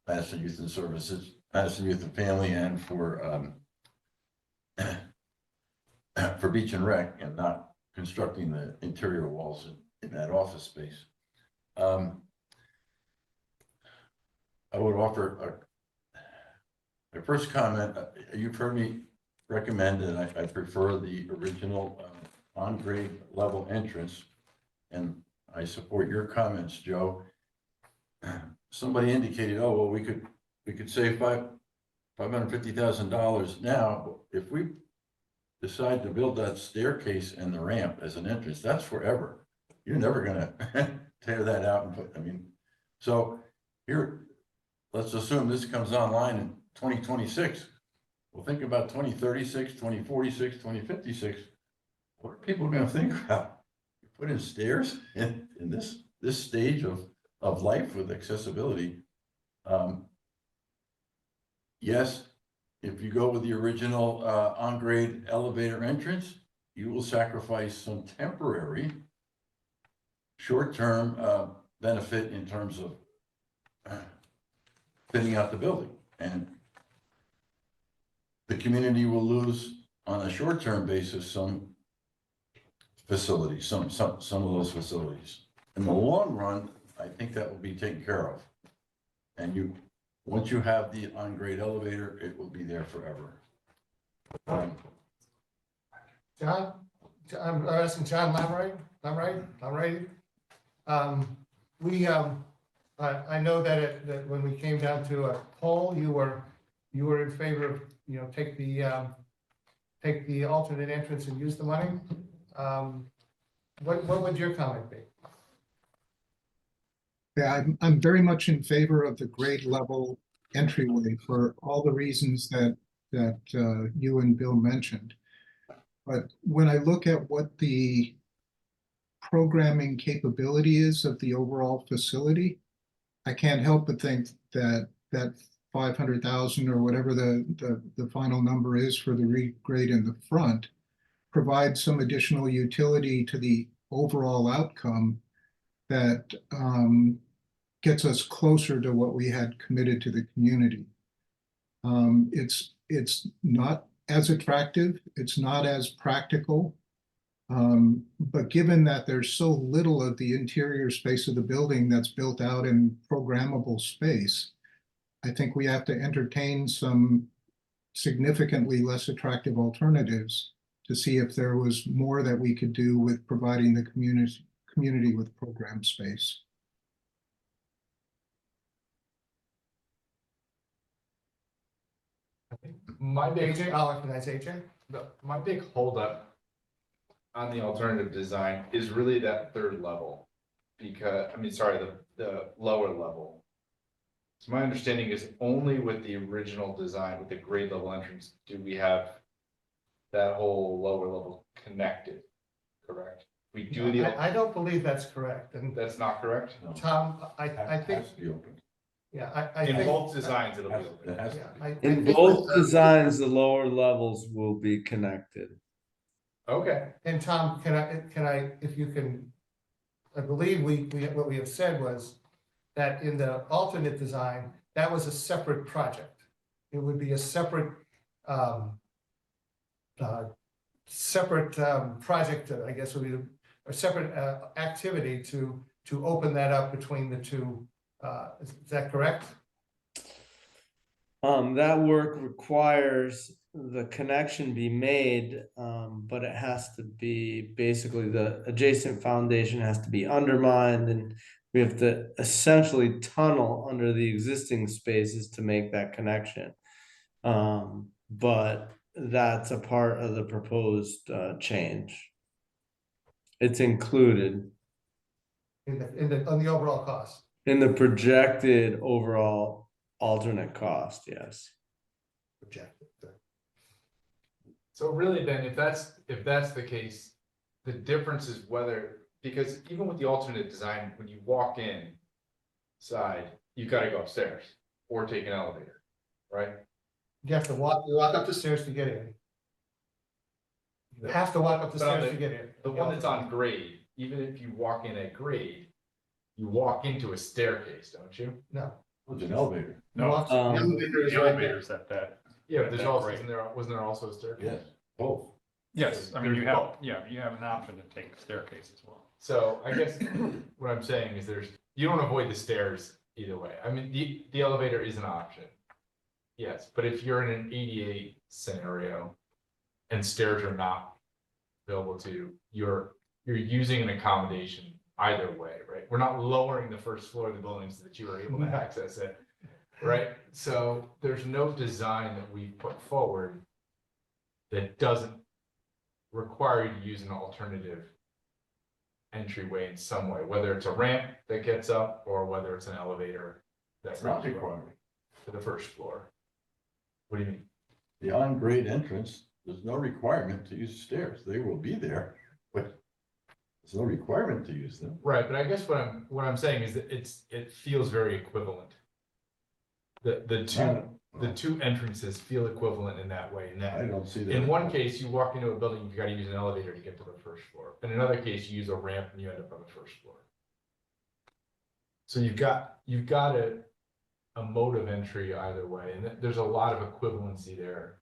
Madison Youth and Services, Madison Youth and Family, and for Beach and Rec, and not constructing the interior walls in that office space. I would offer a first comment, you've heard me recommend, and I prefer the original on-grade level entrance. And I support your comments, Joe. Somebody indicated, oh, well, we could save $550,000 now. If we decide to build that staircase and the ramp as an entrance, that's forever. You're never gonna tear that out and put, I mean, so here, let's assume this comes online in 2026. Well, think about 2036, 2046, 2056. What are people gonna think about? You put in stairs in this stage of life with accessibility. Yes, if you go with the original on-grade elevator entrance, you will sacrifice some temporary short-term benefit in terms of fitting out the building. And the community will lose on a short-term basis some facilities, some of those facilities. In the long run, I think that will be taken care of. And once you have the on-grade elevator, it will be there forever. John, I'm asking John Lamray. I know that when we came down to a poll, you were in favor of, take the alternate entrance and use the money. What would your comment be? Yeah, I'm very much in favor of the grade level entryway for all the reasons that you and Bill mentioned. But when I look at what the programming capability is of the overall facility, I can't help but think that 500,000 or whatever the final number is for the regrade in the front provides some additional utility to the overall outcome that gets us closer to what we had committed to the community. It's not as attractive, it's not as practical, but given that there's so little of the interior space of the building that's built out in programmable space, I think we have to entertain some significantly less attractive alternatives to see if there was more that we could do with providing the community with program space. My big, AJ, I'll recognize AJ. my big holdup on the alternative design is really that third level. Because, I mean, sorry, the lower level. So my understanding is only with the original design, with the grade level entrance, do we have that whole lower level connected, correct? We do I don't believe that's correct, and that's not correct? No, Tom, I it think, has to be open. yeah, I In think. both designs, it'll be It open. has to Yeah, be. I In think both with, designs, the lower levels will be connected. Okay, and Tom, can I, if you can, I believe what we have said was that in the alternate design, that was a separate project. It would be a separate, project, I guess would be a separate, activity to open that up between the two. Is that correct? That work requires the connection be made, but it has to be basically the adjacent foundation has to be undermined, and we have to essentially tunnel under the existing spaces to make that connection. But that's a part of the proposed change. It's included On the overall cost. in the projected overall alternate cost, yes. Projected. so really then, if that's the case, the difference is whether, because even with the alternate design, when you walk in side, you gotta go upstairs or take an elevator, right? You have to you walk up the stairs to get in. You have to walk up the But on stairs to get in. The one that's on grade, even if you walk in at grade, you walk into a staircase, don't you? No. It's an elevator. You walk- Um, the elevator is The right there. elevators at that. Yeah, but there's That's also, great. wasn't there also a staircase? Yes, both. Yes, I mean, you There's have, both. yeah, you have an option to take the staircase as well. So I guess what I'm saying is you don't avoid the stairs either way. I mean, the elevator is an option. Yes, but if you're in an ADA scenario and stairs are not available to you, you're using an accommodation either way, right? We're not lowering the first floor of the building so that you are able to access it, right? So there's no design that we put forward that doesn't require you to use an alternative entryway in some way, whether it's a ramp that gets up or whether it's an elevator that It's not brings you up required. to the first floor. What do you mean? The on-grade entrance, there's no requirement to use stairs. They will be there, but there's no requirement to use them. Right, but I guess what I'm saying is that it feels very equivalent. The two entrances feel equivalent in that way, in that I don't see that. in one case, you walk into a building, you've got to use an elevator to get to the first floor. In another case, you use a ramp and you end up on the first floor. So you've got a mode of entry either way, and there's a lot of equivalency there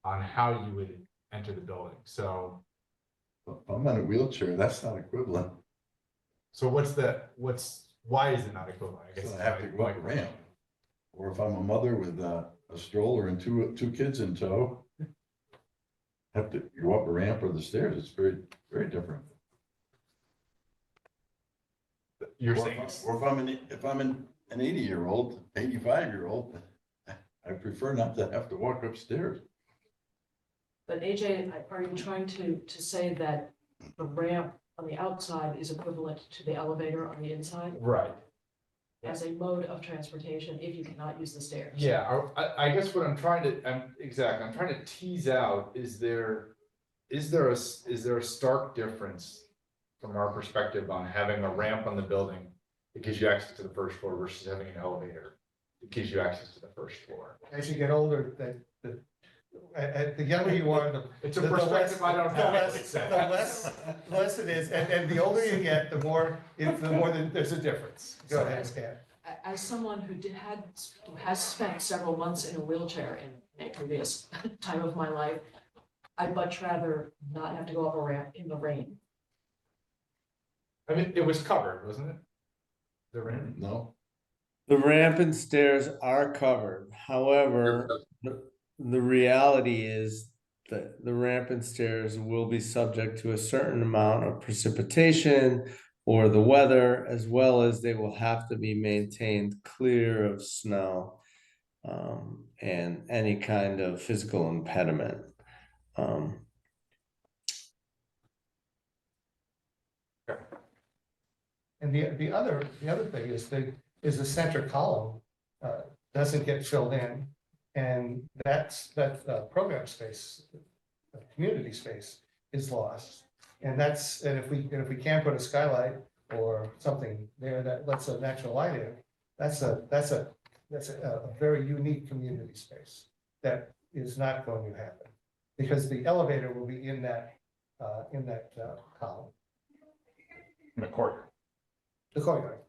on how you would enter the building. So If I'm on a wheelchair, that's not equivalent. why is it not equivalent? I guess So I have to go up a ramp. Or if I'm a mother with a stroller and two kids in tow, have to go up a ramp or the stairs. It's very, very different. You're Or saying if I'm an 80-year-old, 85-year-old, I prefer not to have to walk upstairs. But AJ, are you trying to say that the ramp on the outside is equivalent to the elevator on the inside right. as a mode of transportation if you cannot use the stairs? Yeah, I guess what I'm trying to tease out, is there a stark difference from our perspective on having a ramp on the building that gives you access to the first floor versus having an elevator that gives you access to the first floor? As you get older, the younger you are, It's a the perspective I don't have. the less it is, and the older you get, the more there's a difference. Go ahead, Stan. As someone who has spent several months in a wheelchair in a previous time of my life, I'd much rather not have to go up a ramp in the rain. I mean, it was covered, wasn't it? The ramp? No, The ramp and stairs are covered. However, the reality is that the ramp and stairs will be subject to a certain amount of precipitation or the weather, as well as they will have to be maintained clear of snow and any kind of physical impediment. And the other thing is the center column doesn't get filled in, and that program space, community space, is lost. And if we can't put a skylight or something there that lets a natural light in, that's a very unique community space that is not going to happen, because the elevator will be in that column. In the courtyard. The courtyard.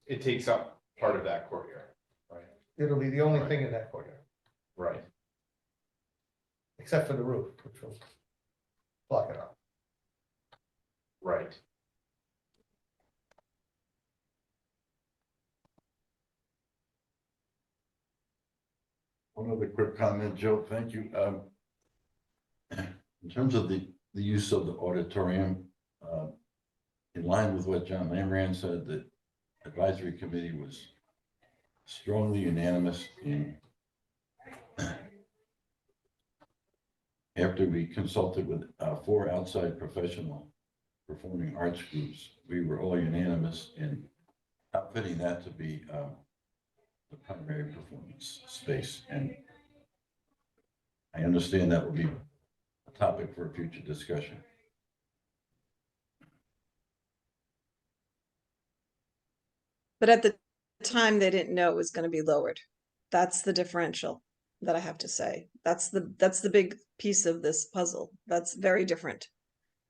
It takes up part of that courtyard, right? It'll be the only thing in that courtyard, Right. except for the roof, which will block it off. Right. one other quick comment, Joe, thank you. In terms of the use of the auditorium, in line with what John Lamran said, the advisory committee was strongly unanimous in after we consulted with 4 outside professional performing arts groups, we were all unanimous in outfitting that to be the primary performance space. And I understand that will be a topic for a future discussion. But at the time, they didn't know it was going to be lowered. That's the differential that I have to say. That's the big piece of this puzzle. That's very different.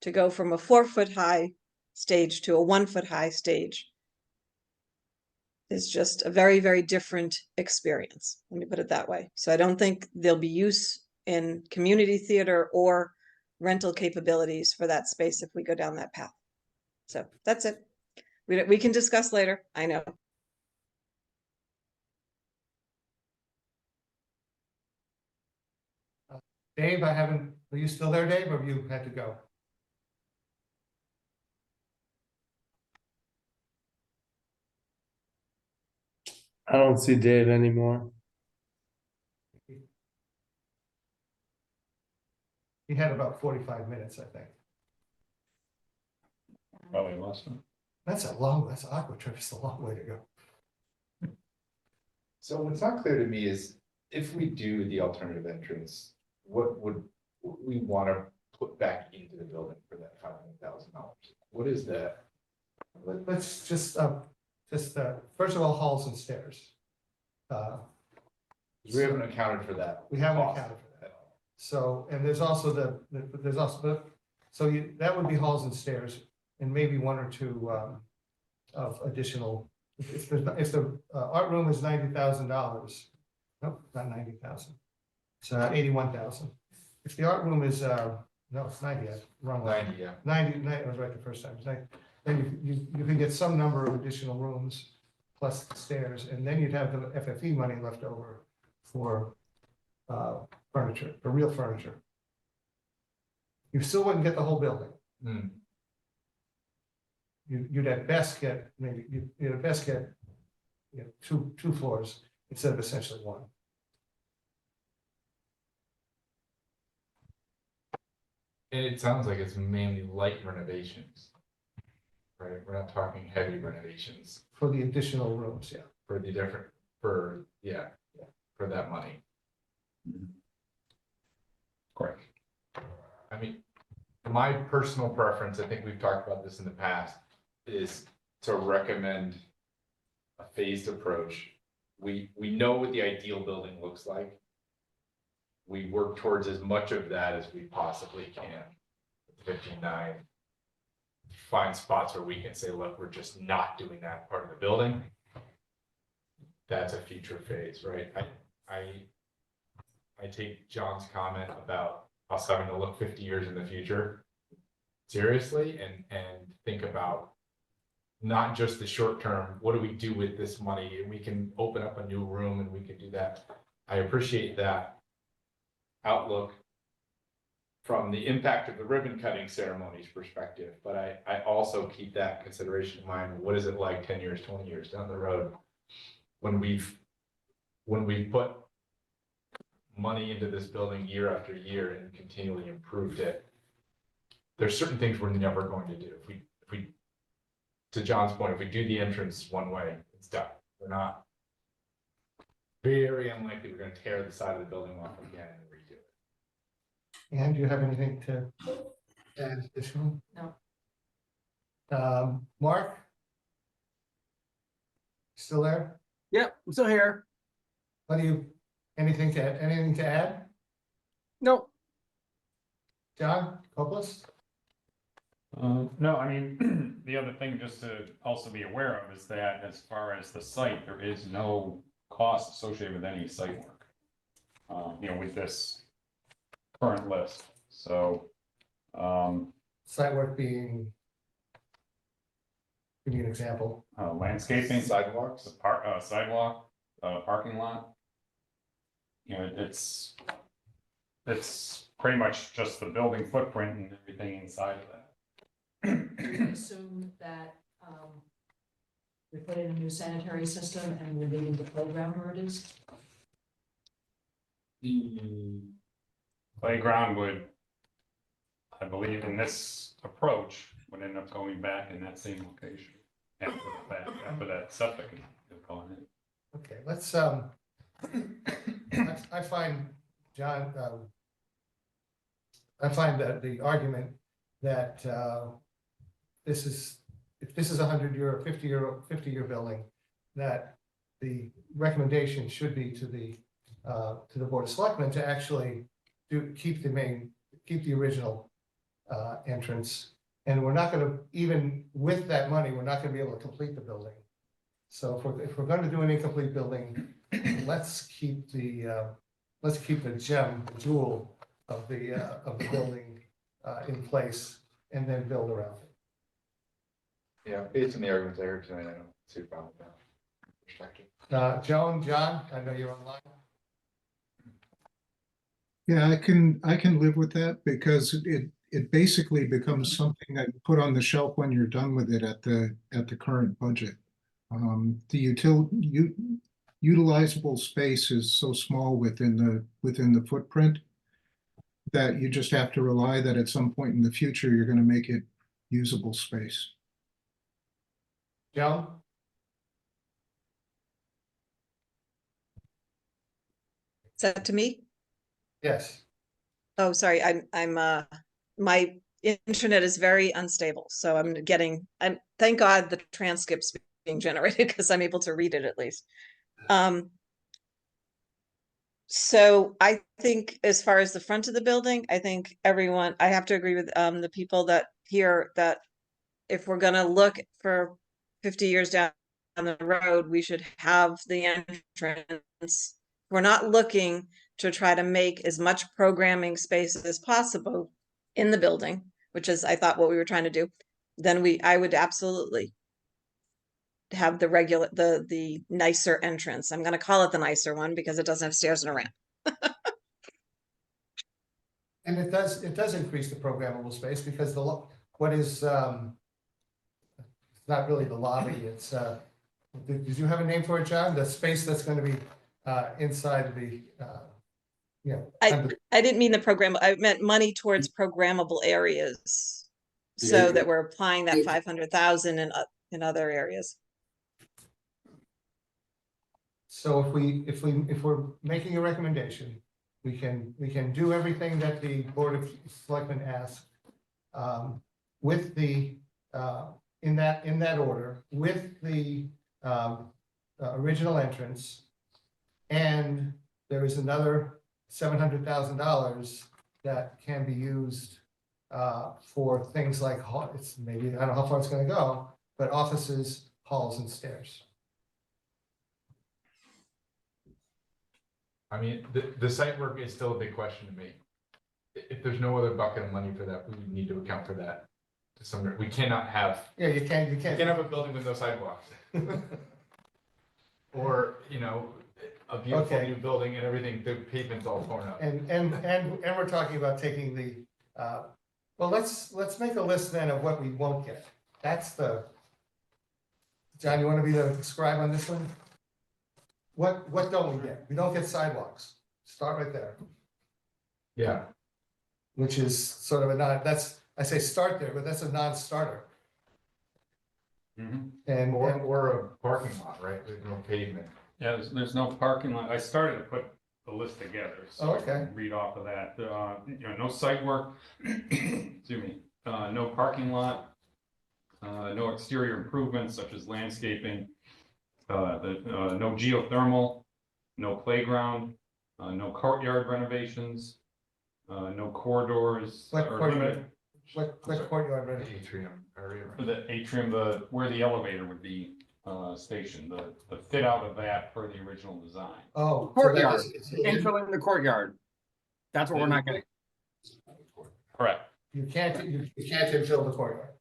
To go from a 4-foot high stage to a 1-foot high stage is just a very, very different experience. Let me put it that way. So I don't think there'll be use in community theater or rental capabilities for that space if we go down that path. So that's it. We can discuss later. I know. Dave, are you still there, Dave, or have you had to go? I don't see Dave anymore. He had about 45 minutes, I think. Probably lost him. That's Aqua Trip, it's a long way to go. So what's not clear to me is if we do the alternative entrance, what would we want to put back into the building for that $500,000? What is that? Let's just first of all, halls and stairs. We haven't accounted for that. We haven't cost accounted for that. at all. So, and there's also that would be halls and stairs and maybe one or two of additional, if the art room is $90,000, nope, not 90,000. It's 81,000. If the art room is, no, it's 90, wrong one. 90, yeah. 90, I was right the first time. It's 90. Then you can get some number of additional rooms plus the stairs, and then you'd have the FFE money left over for furniture, for real furniture. You still wouldn't get the whole building. Hmm. You'd at best get you'd at best get two floors instead of essentially one. And it sounds like it's mainly light renovations. Right, we're not talking heavy renovations For the additional rooms, yeah. for the different, for that money. Correct. I mean, my personal preference, I think we've talked about this in the past, is to recommend a phased approach. We know what the ideal building looks like. We work towards as much of that as we possibly can. 59. Find spots where we can say, look, we're just not doing that part of the building. That's a future phase, right? I take John's comment about us having to look 50 years in the future seriously and think about not just the short term, what do we do with this money? And we can open up a new room and we can do that. I appreciate that outlook from the impact of the ribbon cutting ceremonies perspective, but I also keep that consideration in mind. What is it like 10 years, 20 years down the road when we've put money into this building year after year and continually improved it? There's certain things we're never going to do. If we, to John's point, if we do the entrance one way, it's done. We're not, very unlikely we're going to tear the side of the building off again and redo it. And do you have anything to add additional? No. Mark? Still there? Yep, I'm still here. Anything to add? Nope. John, Copeless? No, I mean, the other thing just to also be aware of is that as far as the site, there is no cost associated with any site work. With this current list, so. Site work being, give me an example. Landscaping, Sidewalks. sidewalk, parking lot. It's pretty much just the building footprint and everything inside of that. Assume that we put in a new sanitary system and we're leaving the playground where it is. The playground would, I believe in this approach, would end up going back in that same location after that septic is gone in. Okay, let's, I find, John, I find that the argument that if this is a 100-year, 50-year building, that the recommendation should be to the Board of Selectmen to actually keep the original entrance. And we're not gonna, even with that money, we're not gonna be able to complete the building. So if we're gonna do an incomplete building, let's keep the gem, the jewel of the building in place and then build around it. Yeah, based on the arguments I heard tonight, I don't see a problem with that perspective. Joan, John, I know you're online. Yeah, I can live with that because it basically becomes something that you put on the shelf when you're done with it at the current budget. Utilizable space is so small within the footprint that you just have to rely that at some point in the future, you're gonna make it usable space. Joan? Is that to me? Yes. Oh, sorry, my internet is very unstable, so thank God the transcript's being generated because I'm able to read it at least. So I think as far as the front of the building, I think I have to agree with the people that here that if we're gonna look for 50 years down the road, we should have the entrance. We're not looking to try to make as much programming space as possible in the building, which is I thought what we were trying to do. Then I would absolutely have the nicer entrance. I'm gonna call it the nicer one because it doesn't have stairs and a ramp. And it does increase the programmable space because what is, it's not really the lobby, it's, did you have a name for it, John? The space that's gonna be, inside the, you know. I didn't mean the program, I meant money towards programmable areas. The So acre. that we're applying that 500,000 in other areas. So if we're making a recommendation, we can do everything that the Board of Selectmen asked, with the, in that order, with the, original entrance. And there is another $700,000 that can be used, for things like, it's maybe, I don't know how far it's gonna go, but offices, halls and stairs. I mean, the site work is still a big question to me. If there's no other bucket of money for that, we need to account for that. To some degree. We cannot have, Yeah, you can't. we can't have a building with no sidewalks. Or, you know, a beautiful Okay. new building and everything, the pavement's all torn up. And we're talking about taking the, well, let's make a list then of what we won't get. That's John, you want to be the scribe on this one? What don't we get? We don't get sidewalks. Start right there. Yeah. Which is sort of I say start there, but that's a non-starter. And Or a parking lot, right? There's no pavement. Yeah, there's no parking lot. I started to put the list together, so I Okay. can read off of that. No site work, excuse me, no parking lot, no exterior improvements such as landscaping, no geothermal, no playground, no courtyard renovations, no corridors. What or courtyard? limited- what courtyard The renovation? atrium area. For the atrium, where the elevator would be stationed, the fit out of that per the original design. Oh. Courtyard, entering the courtyard. That's what we're not getting. Correct. You can't infill the courtyard.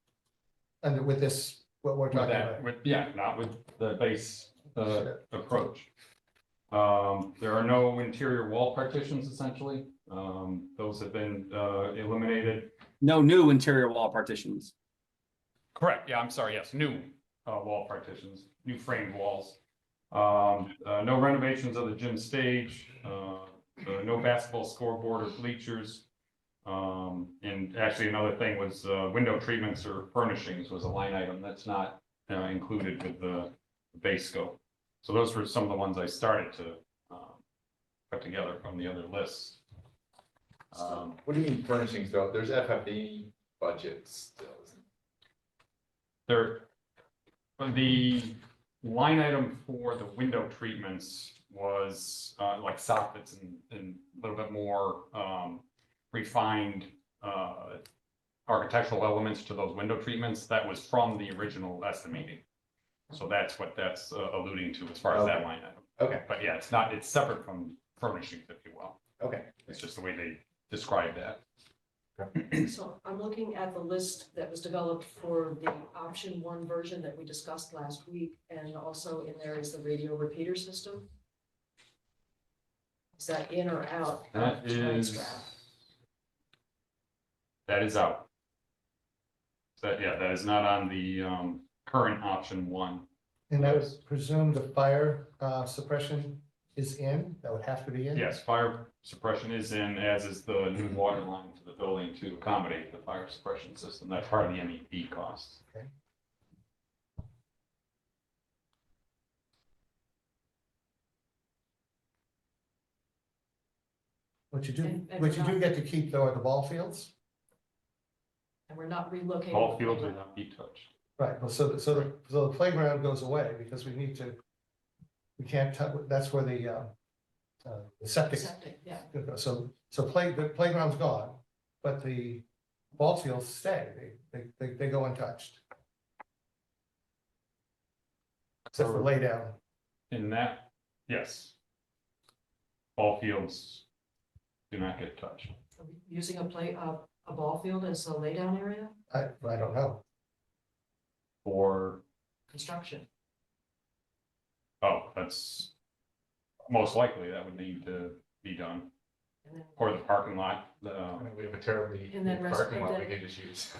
And with this, what we're With talking that, about. yeah, not with the base approach. There are no interior wall partitions essentially. Those have been eliminated. No new interior wall partitions. Correct, yeah, I'm sorry, yes, new wall partitions, new framed walls. No renovations of the gym stage, no basketball scoreboard or bleachers. And actually another thing was window treatments or furnishings was a line item that's not included with the base scope. So those were some of the ones I started to put together from the other lists. What do you mean furnishings though? There's FF&E budgets still, isn't There, the line item for the window treatments was like soffits and a little bit more refined architectural elements to those window treatments. That was from the original estimating. So that's what that's alluding to as far as that line item. Okay. But yeah, it's separate from furnishings, if you will. Okay. It's just the way they describe that. So I'm looking at the list that was developed for the option 1 version that we discussed last week, and also in there is the radio repeater system. Is that in or out? That of tonight's is. draft? That is out. That is not on the current option 1. And I would presume the fire suppression is in, that would have to be in? Yes, fire suppression is in, as is the new water line to the building to accommodate the fire suppression system. That's part of the MEP costs. Okay. What you do, And what we're you do not- get to keep though are the ball fields. And we're not relocating. All the fields will playground. not be touched. Right, well, so the playground goes away because we need to, we can't, that's where the septic. Septic, yeah. So the playground's gone, but the ball fields stay, they go untouched. Except for lay down. In that, yes. All fields do not get touched. Are we using a ball field as a laydown area, I don't know. For, construction? oh, that's most likely that would need to be done. And then, Or the parking lot, the, We have a terribly And then big rest- parking and lot we then- can just use.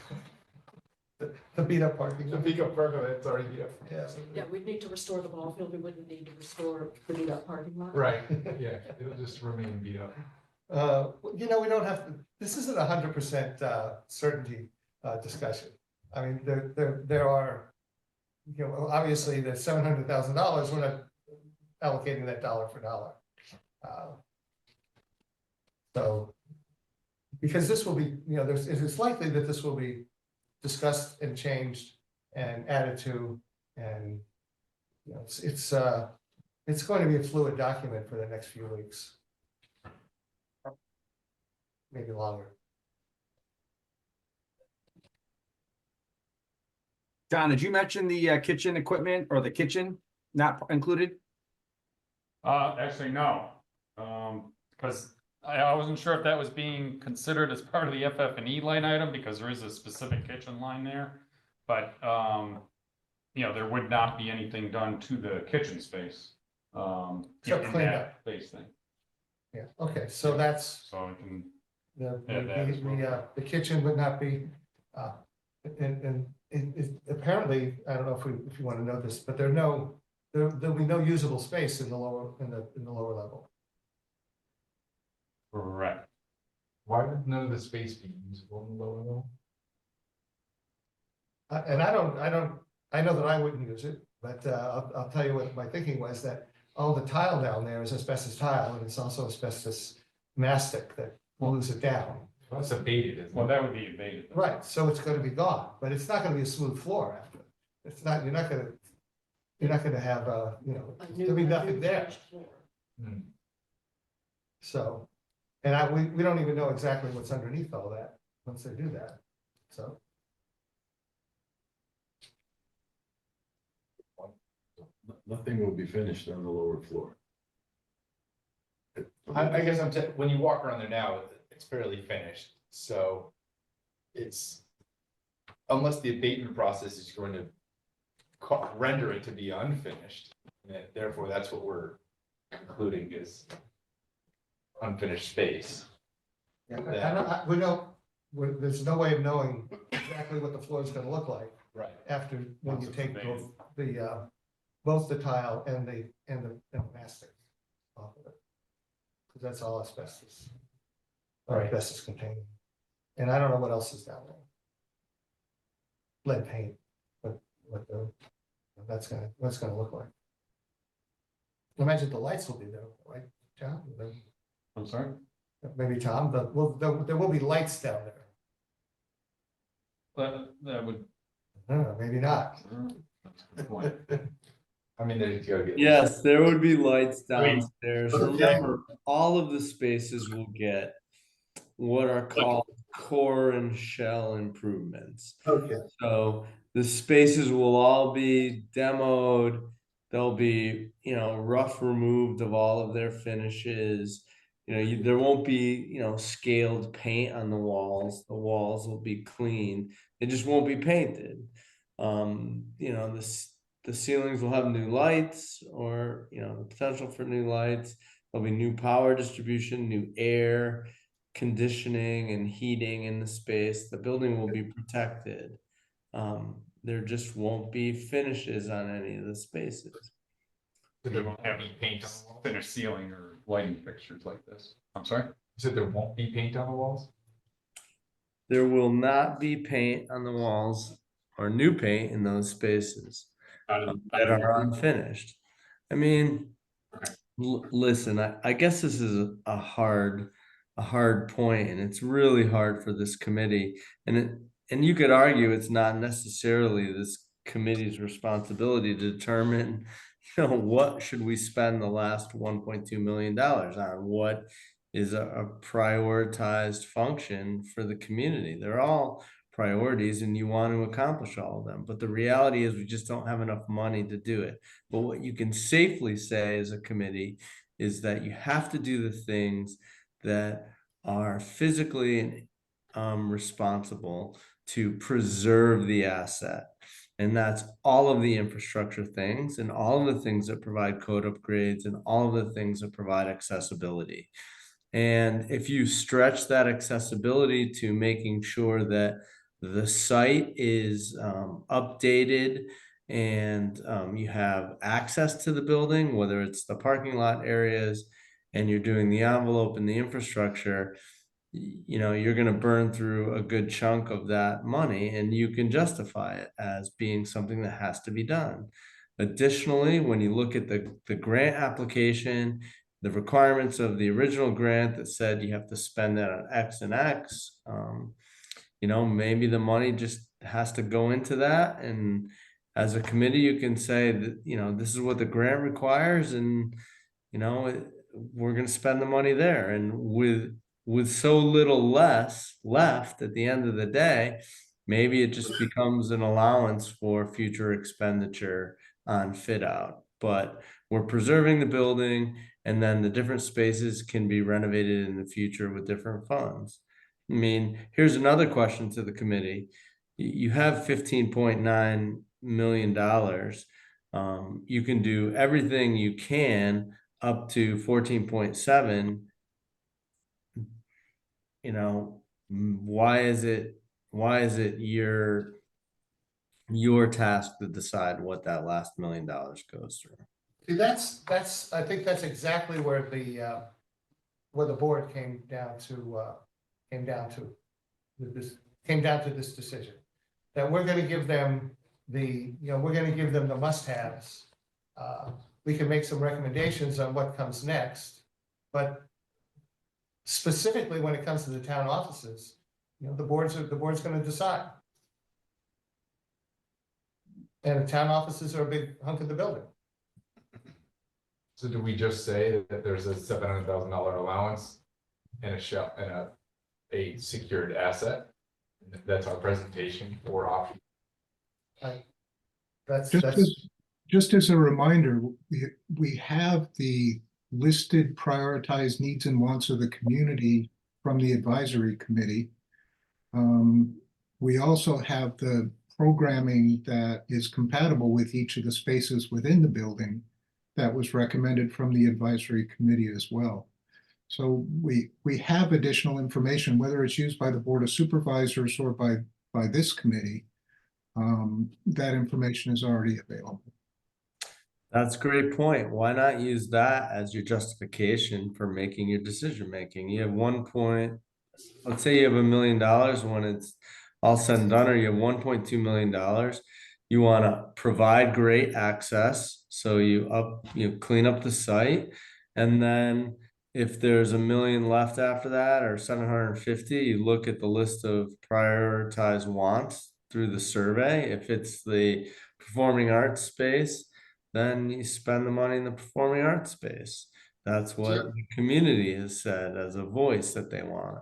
The beat up parking. The big parking lot, it's already, Yeah. yeah, we'd need to restore the ball field, we wouldn't need to restore the beat up parking lot. right, yeah, it'll just remain beat up. We don't have to, this isn't 100% certainty discussion. I mean, there are, obviously the $700,000, we're not allocating that dollar for dollar. So, because this will be, it's likely that this will be discussed and changed and added to, and it's going to be a fluid document for the next few weeks. Maybe longer. John, did you mention the kitchen equipment or the kitchen not included? actually, no. Because I wasn't sure if that was being considered as part of the FF&E line item, because there is a specific kitchen line there. But, there would not be anything done to the kitchen space. Except in clean that up. Space thing. Yeah, okay, so that's, So I can, the, Yeah, that is the kitchen would not be, and apparently, I don't know if you want to know this, but there'll be no usable space in the lower level. correct. Why would none of the space be usable in the lower level? And I know that I wouldn't use it, but I'll tell you what my thinking was, that all the tile down there is asbestos tile, and it's also asbestos mastic that glues it down. That's abated, isn't it? Well, that would be abated. Right, so it's gonna be gone, but it's not gonna be a smooth floor after. It's not, you're not gonna have, A new- there'll be a nothing new there. finished floor. Hmm. So, and we don't even know exactly what's underneath all that, once they do that, so. Nothing will be finished on the lower floor. I guess when you walk around there now, it's fairly finished, so it's, unless the abatement process is going to render it to be unfinished, and therefore that's what we're concluding is unfinished space. Yeah, there's no way of knowing exactly what the floor is gonna look like Right. after, when you Once it's take abated. both the tile and the mastic off of it. Because that's all asbestos. Or Right. asbestos containing. And I don't know what else is down there. Lead paint, but that's gonna look like. Imagine the lights will be there, right, John? I'm sorry? Maybe Tom, but there will be lights down there. That would. Maybe not. That's a good point. I mean, there's gotta be. Yes, there would be lights downstairs. Okay. Remember, all of the spaces will get what are called core and shell improvements. Okay. So the spaces will all be demoed. They'll be, rough removed of all of their finishes. There won't be, scaled paint on the walls. The walls will be clean. They just won't be painted. The ceilings will have new lights, or the potential for new lights. there'll be new power distribution, new air conditioning and heating in the space. The building will be protected. There just won't be finishes on any of the spaces. So there won't have any paint on the wall, finished ceiling or lighting fixtures like this. I'm sorry? You said there won't be paint on the walls? There will not be paint on the walls or new paint in those spaces that are unfinished. I mean, listen, I guess this is a hard point, and it's really hard for this committee. And you could argue it's not necessarily this committee's responsibility to determine, what should we spend the last $1.2 million on? What is a prioritized function for the community? They're all priorities and you want to accomplish all of them. But the reality is we just don't have enough money to do it. But what you can safely say as a committee is that you have to do the things that are physically responsible to preserve the asset. And that's all of the infrastructure things and all of the things that provide code upgrades and all of the things that provide accessibility. And if you stretch that accessibility to making sure that the site is updated and you have access to the building, whether it's the parking lot areas, and you're doing the envelope and the infrastructure, you're going to burn through a good chunk of that money, and you can justify it as being something that has to be done. Additionally, when you look at the grant application, the requirements of the original grant that said you have to spend that on X and X, maybe the money just has to go into that. And as a committee, you can say that, this is what the grant requires, and, we're going to spend the money there. And with so little less left at the end of the day, maybe it just becomes an allowance for future expenditure on fit out. But we're preserving the building, and then the different spaces can be renovated in the future with different funds. I mean, here's another question to the committee. You have $15.9 million. You can do everything you can up to 14.7. Why is it your task to decide what that last $1 million goes through? See, I think that's exactly where the board came down to this decision. That we're gonna give them the must-haves. We can make some recommendations on what comes next, but specifically when it comes to the town offices, the board's gonna decide. And the town offices are a big hunk of the building. So do we just say that there's a $700,000 allowance and a secured asset? That's our presentation for option. Just as a reminder, we have the listed prioritized needs and wants of the community from the advisory committee. We also have the programming that is compatible with each of the spaces within the building that was recommended from the advisory committee as well. So we have additional information, whether it's used by the Board of Supervisors or by this committee. That information is already available. That's a great point. Why not use that as your justification for making your decision making? You have let's say you have $1 million when it's all said and done, or you have $1.2 million. You want to provide great access, so you clean up the site, and then if there's $1 million left after that, or 750, you look at the list of prioritized wants through the survey. If it's the performing arts space, then you spend the money in the performing arts space. That's what the community has said as a voice that they want.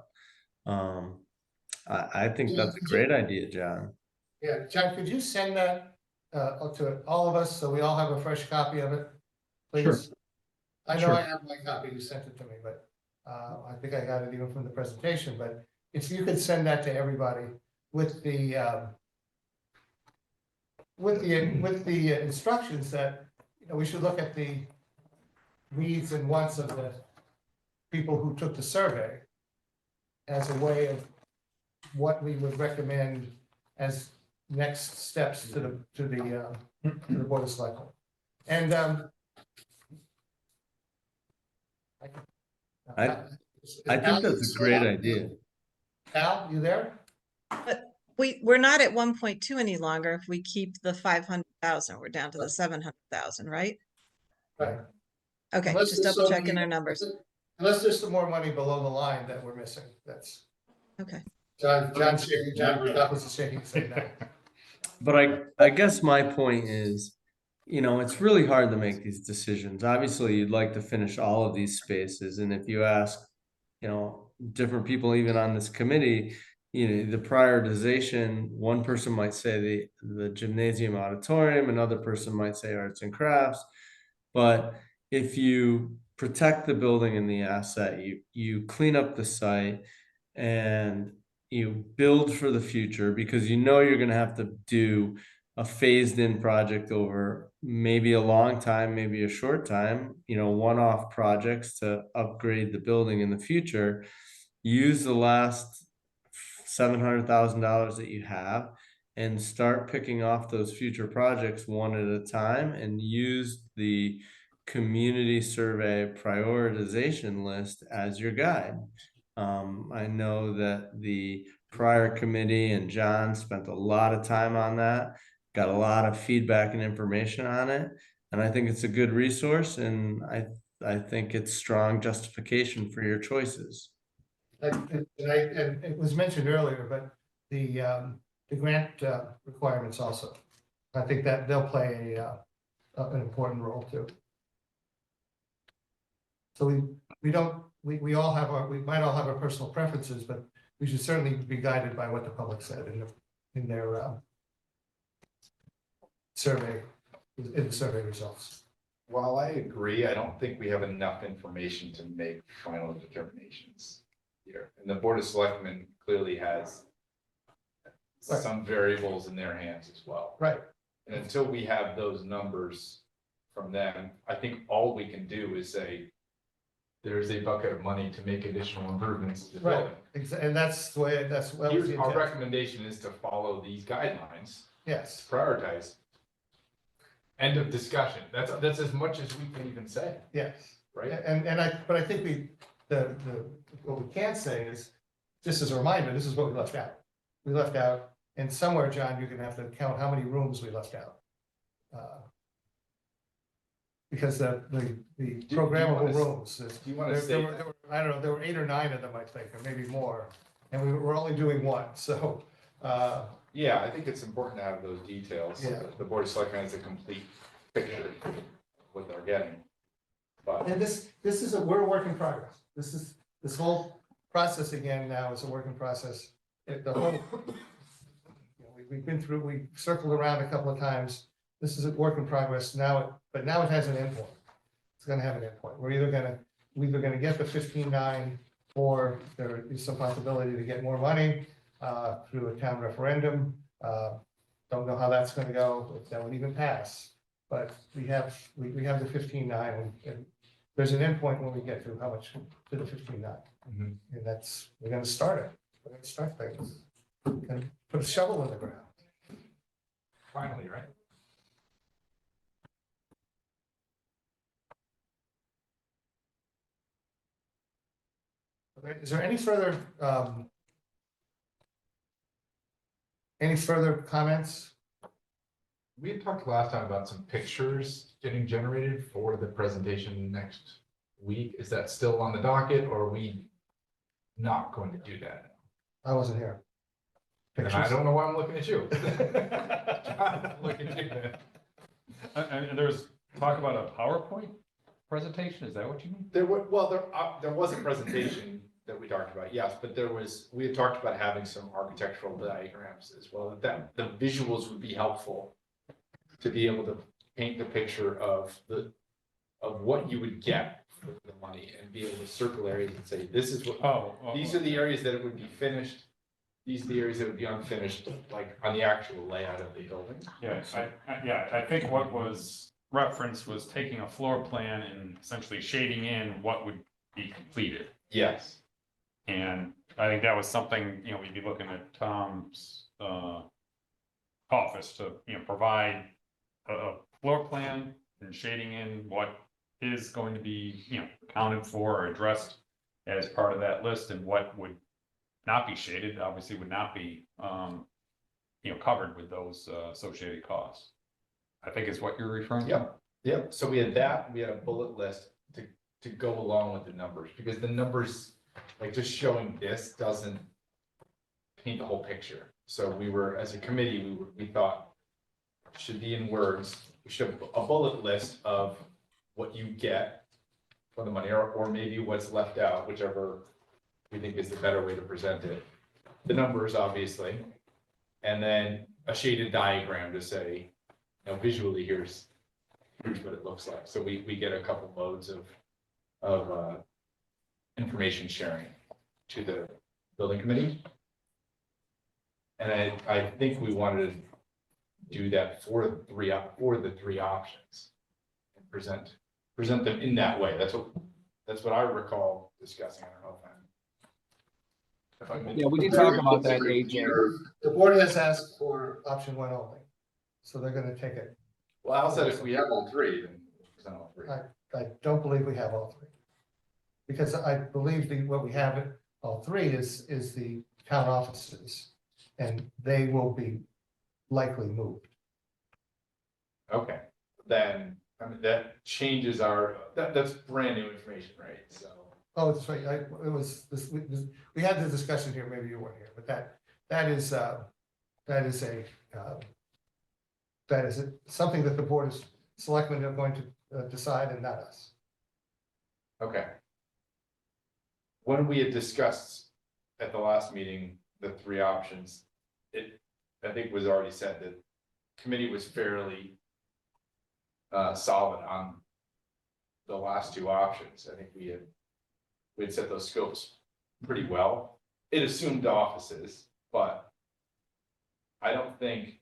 I think that's a great idea, John. Yeah, John, could you send that to all of us so we all have a fresh copy of it, please? Sure. I know Sure. I have my copy, you sent it to me, but I think I got it even from the presentation, but if you could send that to everybody with the instructions that, we should look at the needs and wants of the people who took the survey as a way of what we would recommend as next steps to the Board of Selectmen. And I think that's a great idea. Al, you there? We're not at 1.2 any longer. If we keep the 500,000, we're down to the 700,000, right? Right. Okay, Unless just there's double some- checking our numbers. Unless there's some more money below the line that we're missing, that's. Okay. John was shaking his head now. But I guess my point is, you know, it's really hard to make these decisions. Obviously, you'd like to finish all of these spaces, and if you ask, you know, different people even on this committee, you know, the prioritization, one person might say the gymnasium auditorium, another person might say arts and crafts. But if you protect the building and the asset, you clean up the site and you build for the future, because you know you're going to have to do a phased in project over maybe a long time, maybe a short time, you know, one-off projects to upgrade the building in the future. Use the last $700,000 that you have and start picking off those future projects one at a time, and use the community survey prioritization list as your guide. I know that the prior committee and John spent a lot of time on that, got a lot of feedback and information on it. And I think it's a good resource, and I think it's strong justification for your choices. And it was mentioned earlier, but the grant requirements also, I think that they'll play an important role too. So we might all have our personal preferences, but we should certainly be guided by what the public said in their survey results. While I agree, I don't think we have enough information to make final determinations here. And the Board of Selectmen clearly has Right. some variables in their hands as well. Right. And until we have those numbers from them, I think all we can do is say, there's a bucket of money to make additional improvements to the Right. building. And that's the way, Here's our recommendation is to follow these guidelines, yes. prioritize. End of discussion. That's as much as we can even say, Yes. right? But I think what we can say is, just as a reminder, this is what we left out. We left out, and somewhere, John, you're gonna have to count how many rooms we left out. Because the programmable rooms, Do you want to there say? were, I don't know, there were 8 or 9 of them, I think, or maybe more. And we're only doing one, so, Yeah, I think it's important to have those details. Yeah. The Board of Selectmen has a complete picture of what they're getting. But and this is we're a work in progress. This whole process again now is a work in process. We've circled around a couple of times. This is a work in progress now, but now it has an endpoint. It's gonna have an endpoint. We're either gonna get the 15.9, or there is some possibility to get more money through a town referendum. Don't know how that's gonna go, if that would even pass. But we have the 15.9, and there's an endpoint when we get to how much to the 15.9. Mhm. And we're gonna start it. We're gonna start things. We're gonna put a shovel in the ground. finally, right? Okay, is there any further comments? We had talked last time about some pictures getting generated for the presentation next week. Is that still on the docket, or are we not going to do that? I wasn't here. And I don't know why I'm looking at you. Look at you. And there's talk about a PowerPoint presentation, is that what you mean? There was a presentation that we talked about, yes, but we had talked about having some architectural diagrams as well, that the visuals would be helpful to be able to paint the picture of what you would get for the money, and be able to circle areas and say, this is what, these are the areas that it would be finished, these are the areas that would be unfinished, like on the actual layout of the building. Yeah, I think what was reference was taking a floor plan and essentially shading in what would be completed. Yes. And I think that was something, we'd be looking at Tom's, office to, provide a floor plan and shading in what is going to be, accounted for or addressed as part of that list, and what would not be shaded, obviously would not be, covered with those, associated costs. I think is what you're referring to. Yep, yep. So we had that, we had a bullet list to go along with the numbers, because the numbers, like just showing this doesn't paint the whole picture. So we were, as a committee, we thought should be in words, we should have a bullet list of what you get for the money, or maybe what's left out, whichever we think is the better way to present it. The numbers, obviously, and then a shaded diagram to say, visually, here's what it looks like. So we get a couple modes of information sharing to the building committee. And I think we wanted to do that for the three options and present them in that way. That's what I recall discussing. I don't know if I'm. Yeah, we did talk about that, AJ. The board has asked for option 1 only, so they're gonna take it. Well, Al said if we have all three, then we'll present all three. I don't believe we have all 3. Because I believe what we have, all 3 is the town offices, and they will be likely moved. Okay, then, that changes that's brand new information, right? So. Oh, that's right, we had the discussion here, maybe you weren't here, but that is something that the board of selectmen are going to decide, and not us. Okay. When we had discussed at the last meeting, the 3 options, I think was already said that committee was fairly solid on the last 2 options. I think we had set those scopes pretty well. It assumed offices, but I don't think,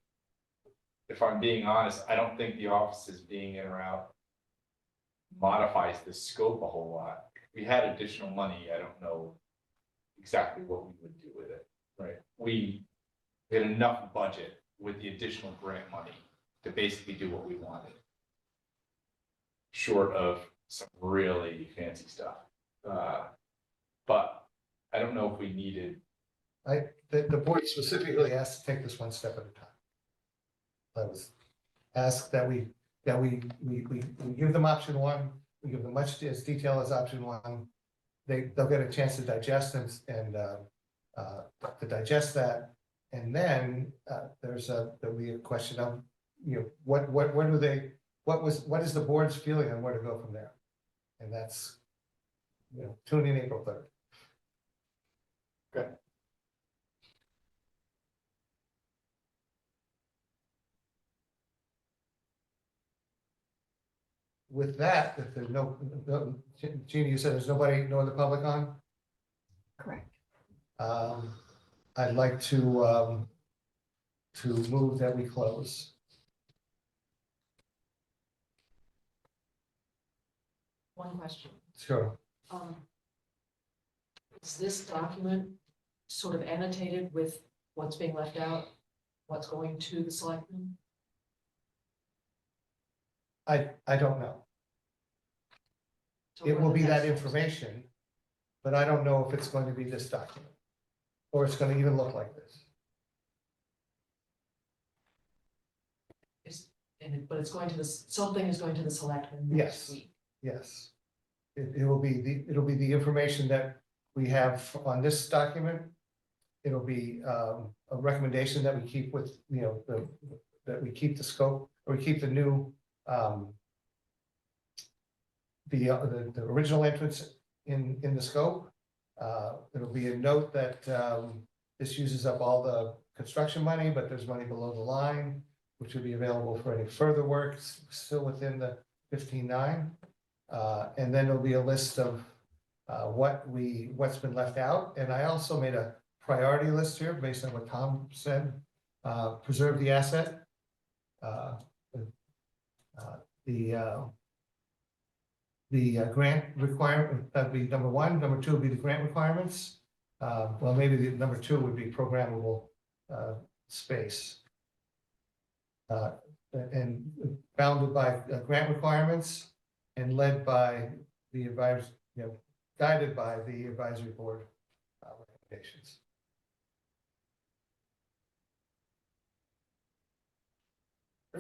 if I'm being honest, I don't think the offices being in or out modifies the scope a whole lot. If we had additional money, I don't know exactly what we would do with it, right? We had enough budget with the additional grant money to basically do what we wanted, short of some really fancy stuff. But I don't know if we needed. The board specifically asked to take this one step at a time. I was asked that we give them option 1, we give them much as detail as option 1. They'll get a chance to digest and to digest that, and then there'll be a question of what is the board's feeling on where to go from there, and that's tune in April 3rd. Okay. With that, if there's no, Jeannie, you said there's no other public on? Correct. I'd like to move that we close. One question. Sure. Is this document sort of annotated with what's being left out, what's going to the selectmen? I don't know. So It will what be the that text- information, but I don't know if it's going to be this document, or it's going to even look like this. But it's going to something is going to the selectmen next Yes. week. Yes. It'll be the information that we have on this document. It'll be a recommendation that we keep with, that we keep the scope, or we keep the new the original entrance in the scope. It'll be a note that this uses up all the construction money, but there's money below the line, which will be available for any further works still within the 15.9. And then there'll be a list of what's been left out. And I also made a priority list here based on what Tom said. Preserve the asset. grant requirement, that'd be number one. Number two would be the grant requirements. Well, maybe the number two would be programmable space. And bounded by grant requirements and led by the advisors, guided by the advisory board recommendations.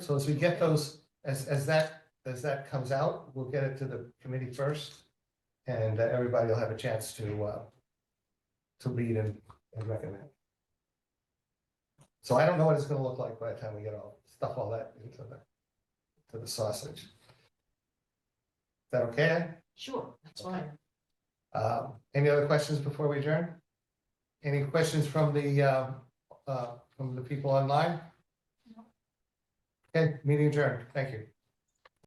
So as we get those, as that comes out, we'll get it to the committee first, and everybody will have a chance to read and recommend. So I don't know what it's going to look like by the time we get stuff all that into the sausage. Is that okay? Sure, that's fine. Any other questions before we adjourn? Any questions from the people online? Okay, meeting adjourned. Thank you.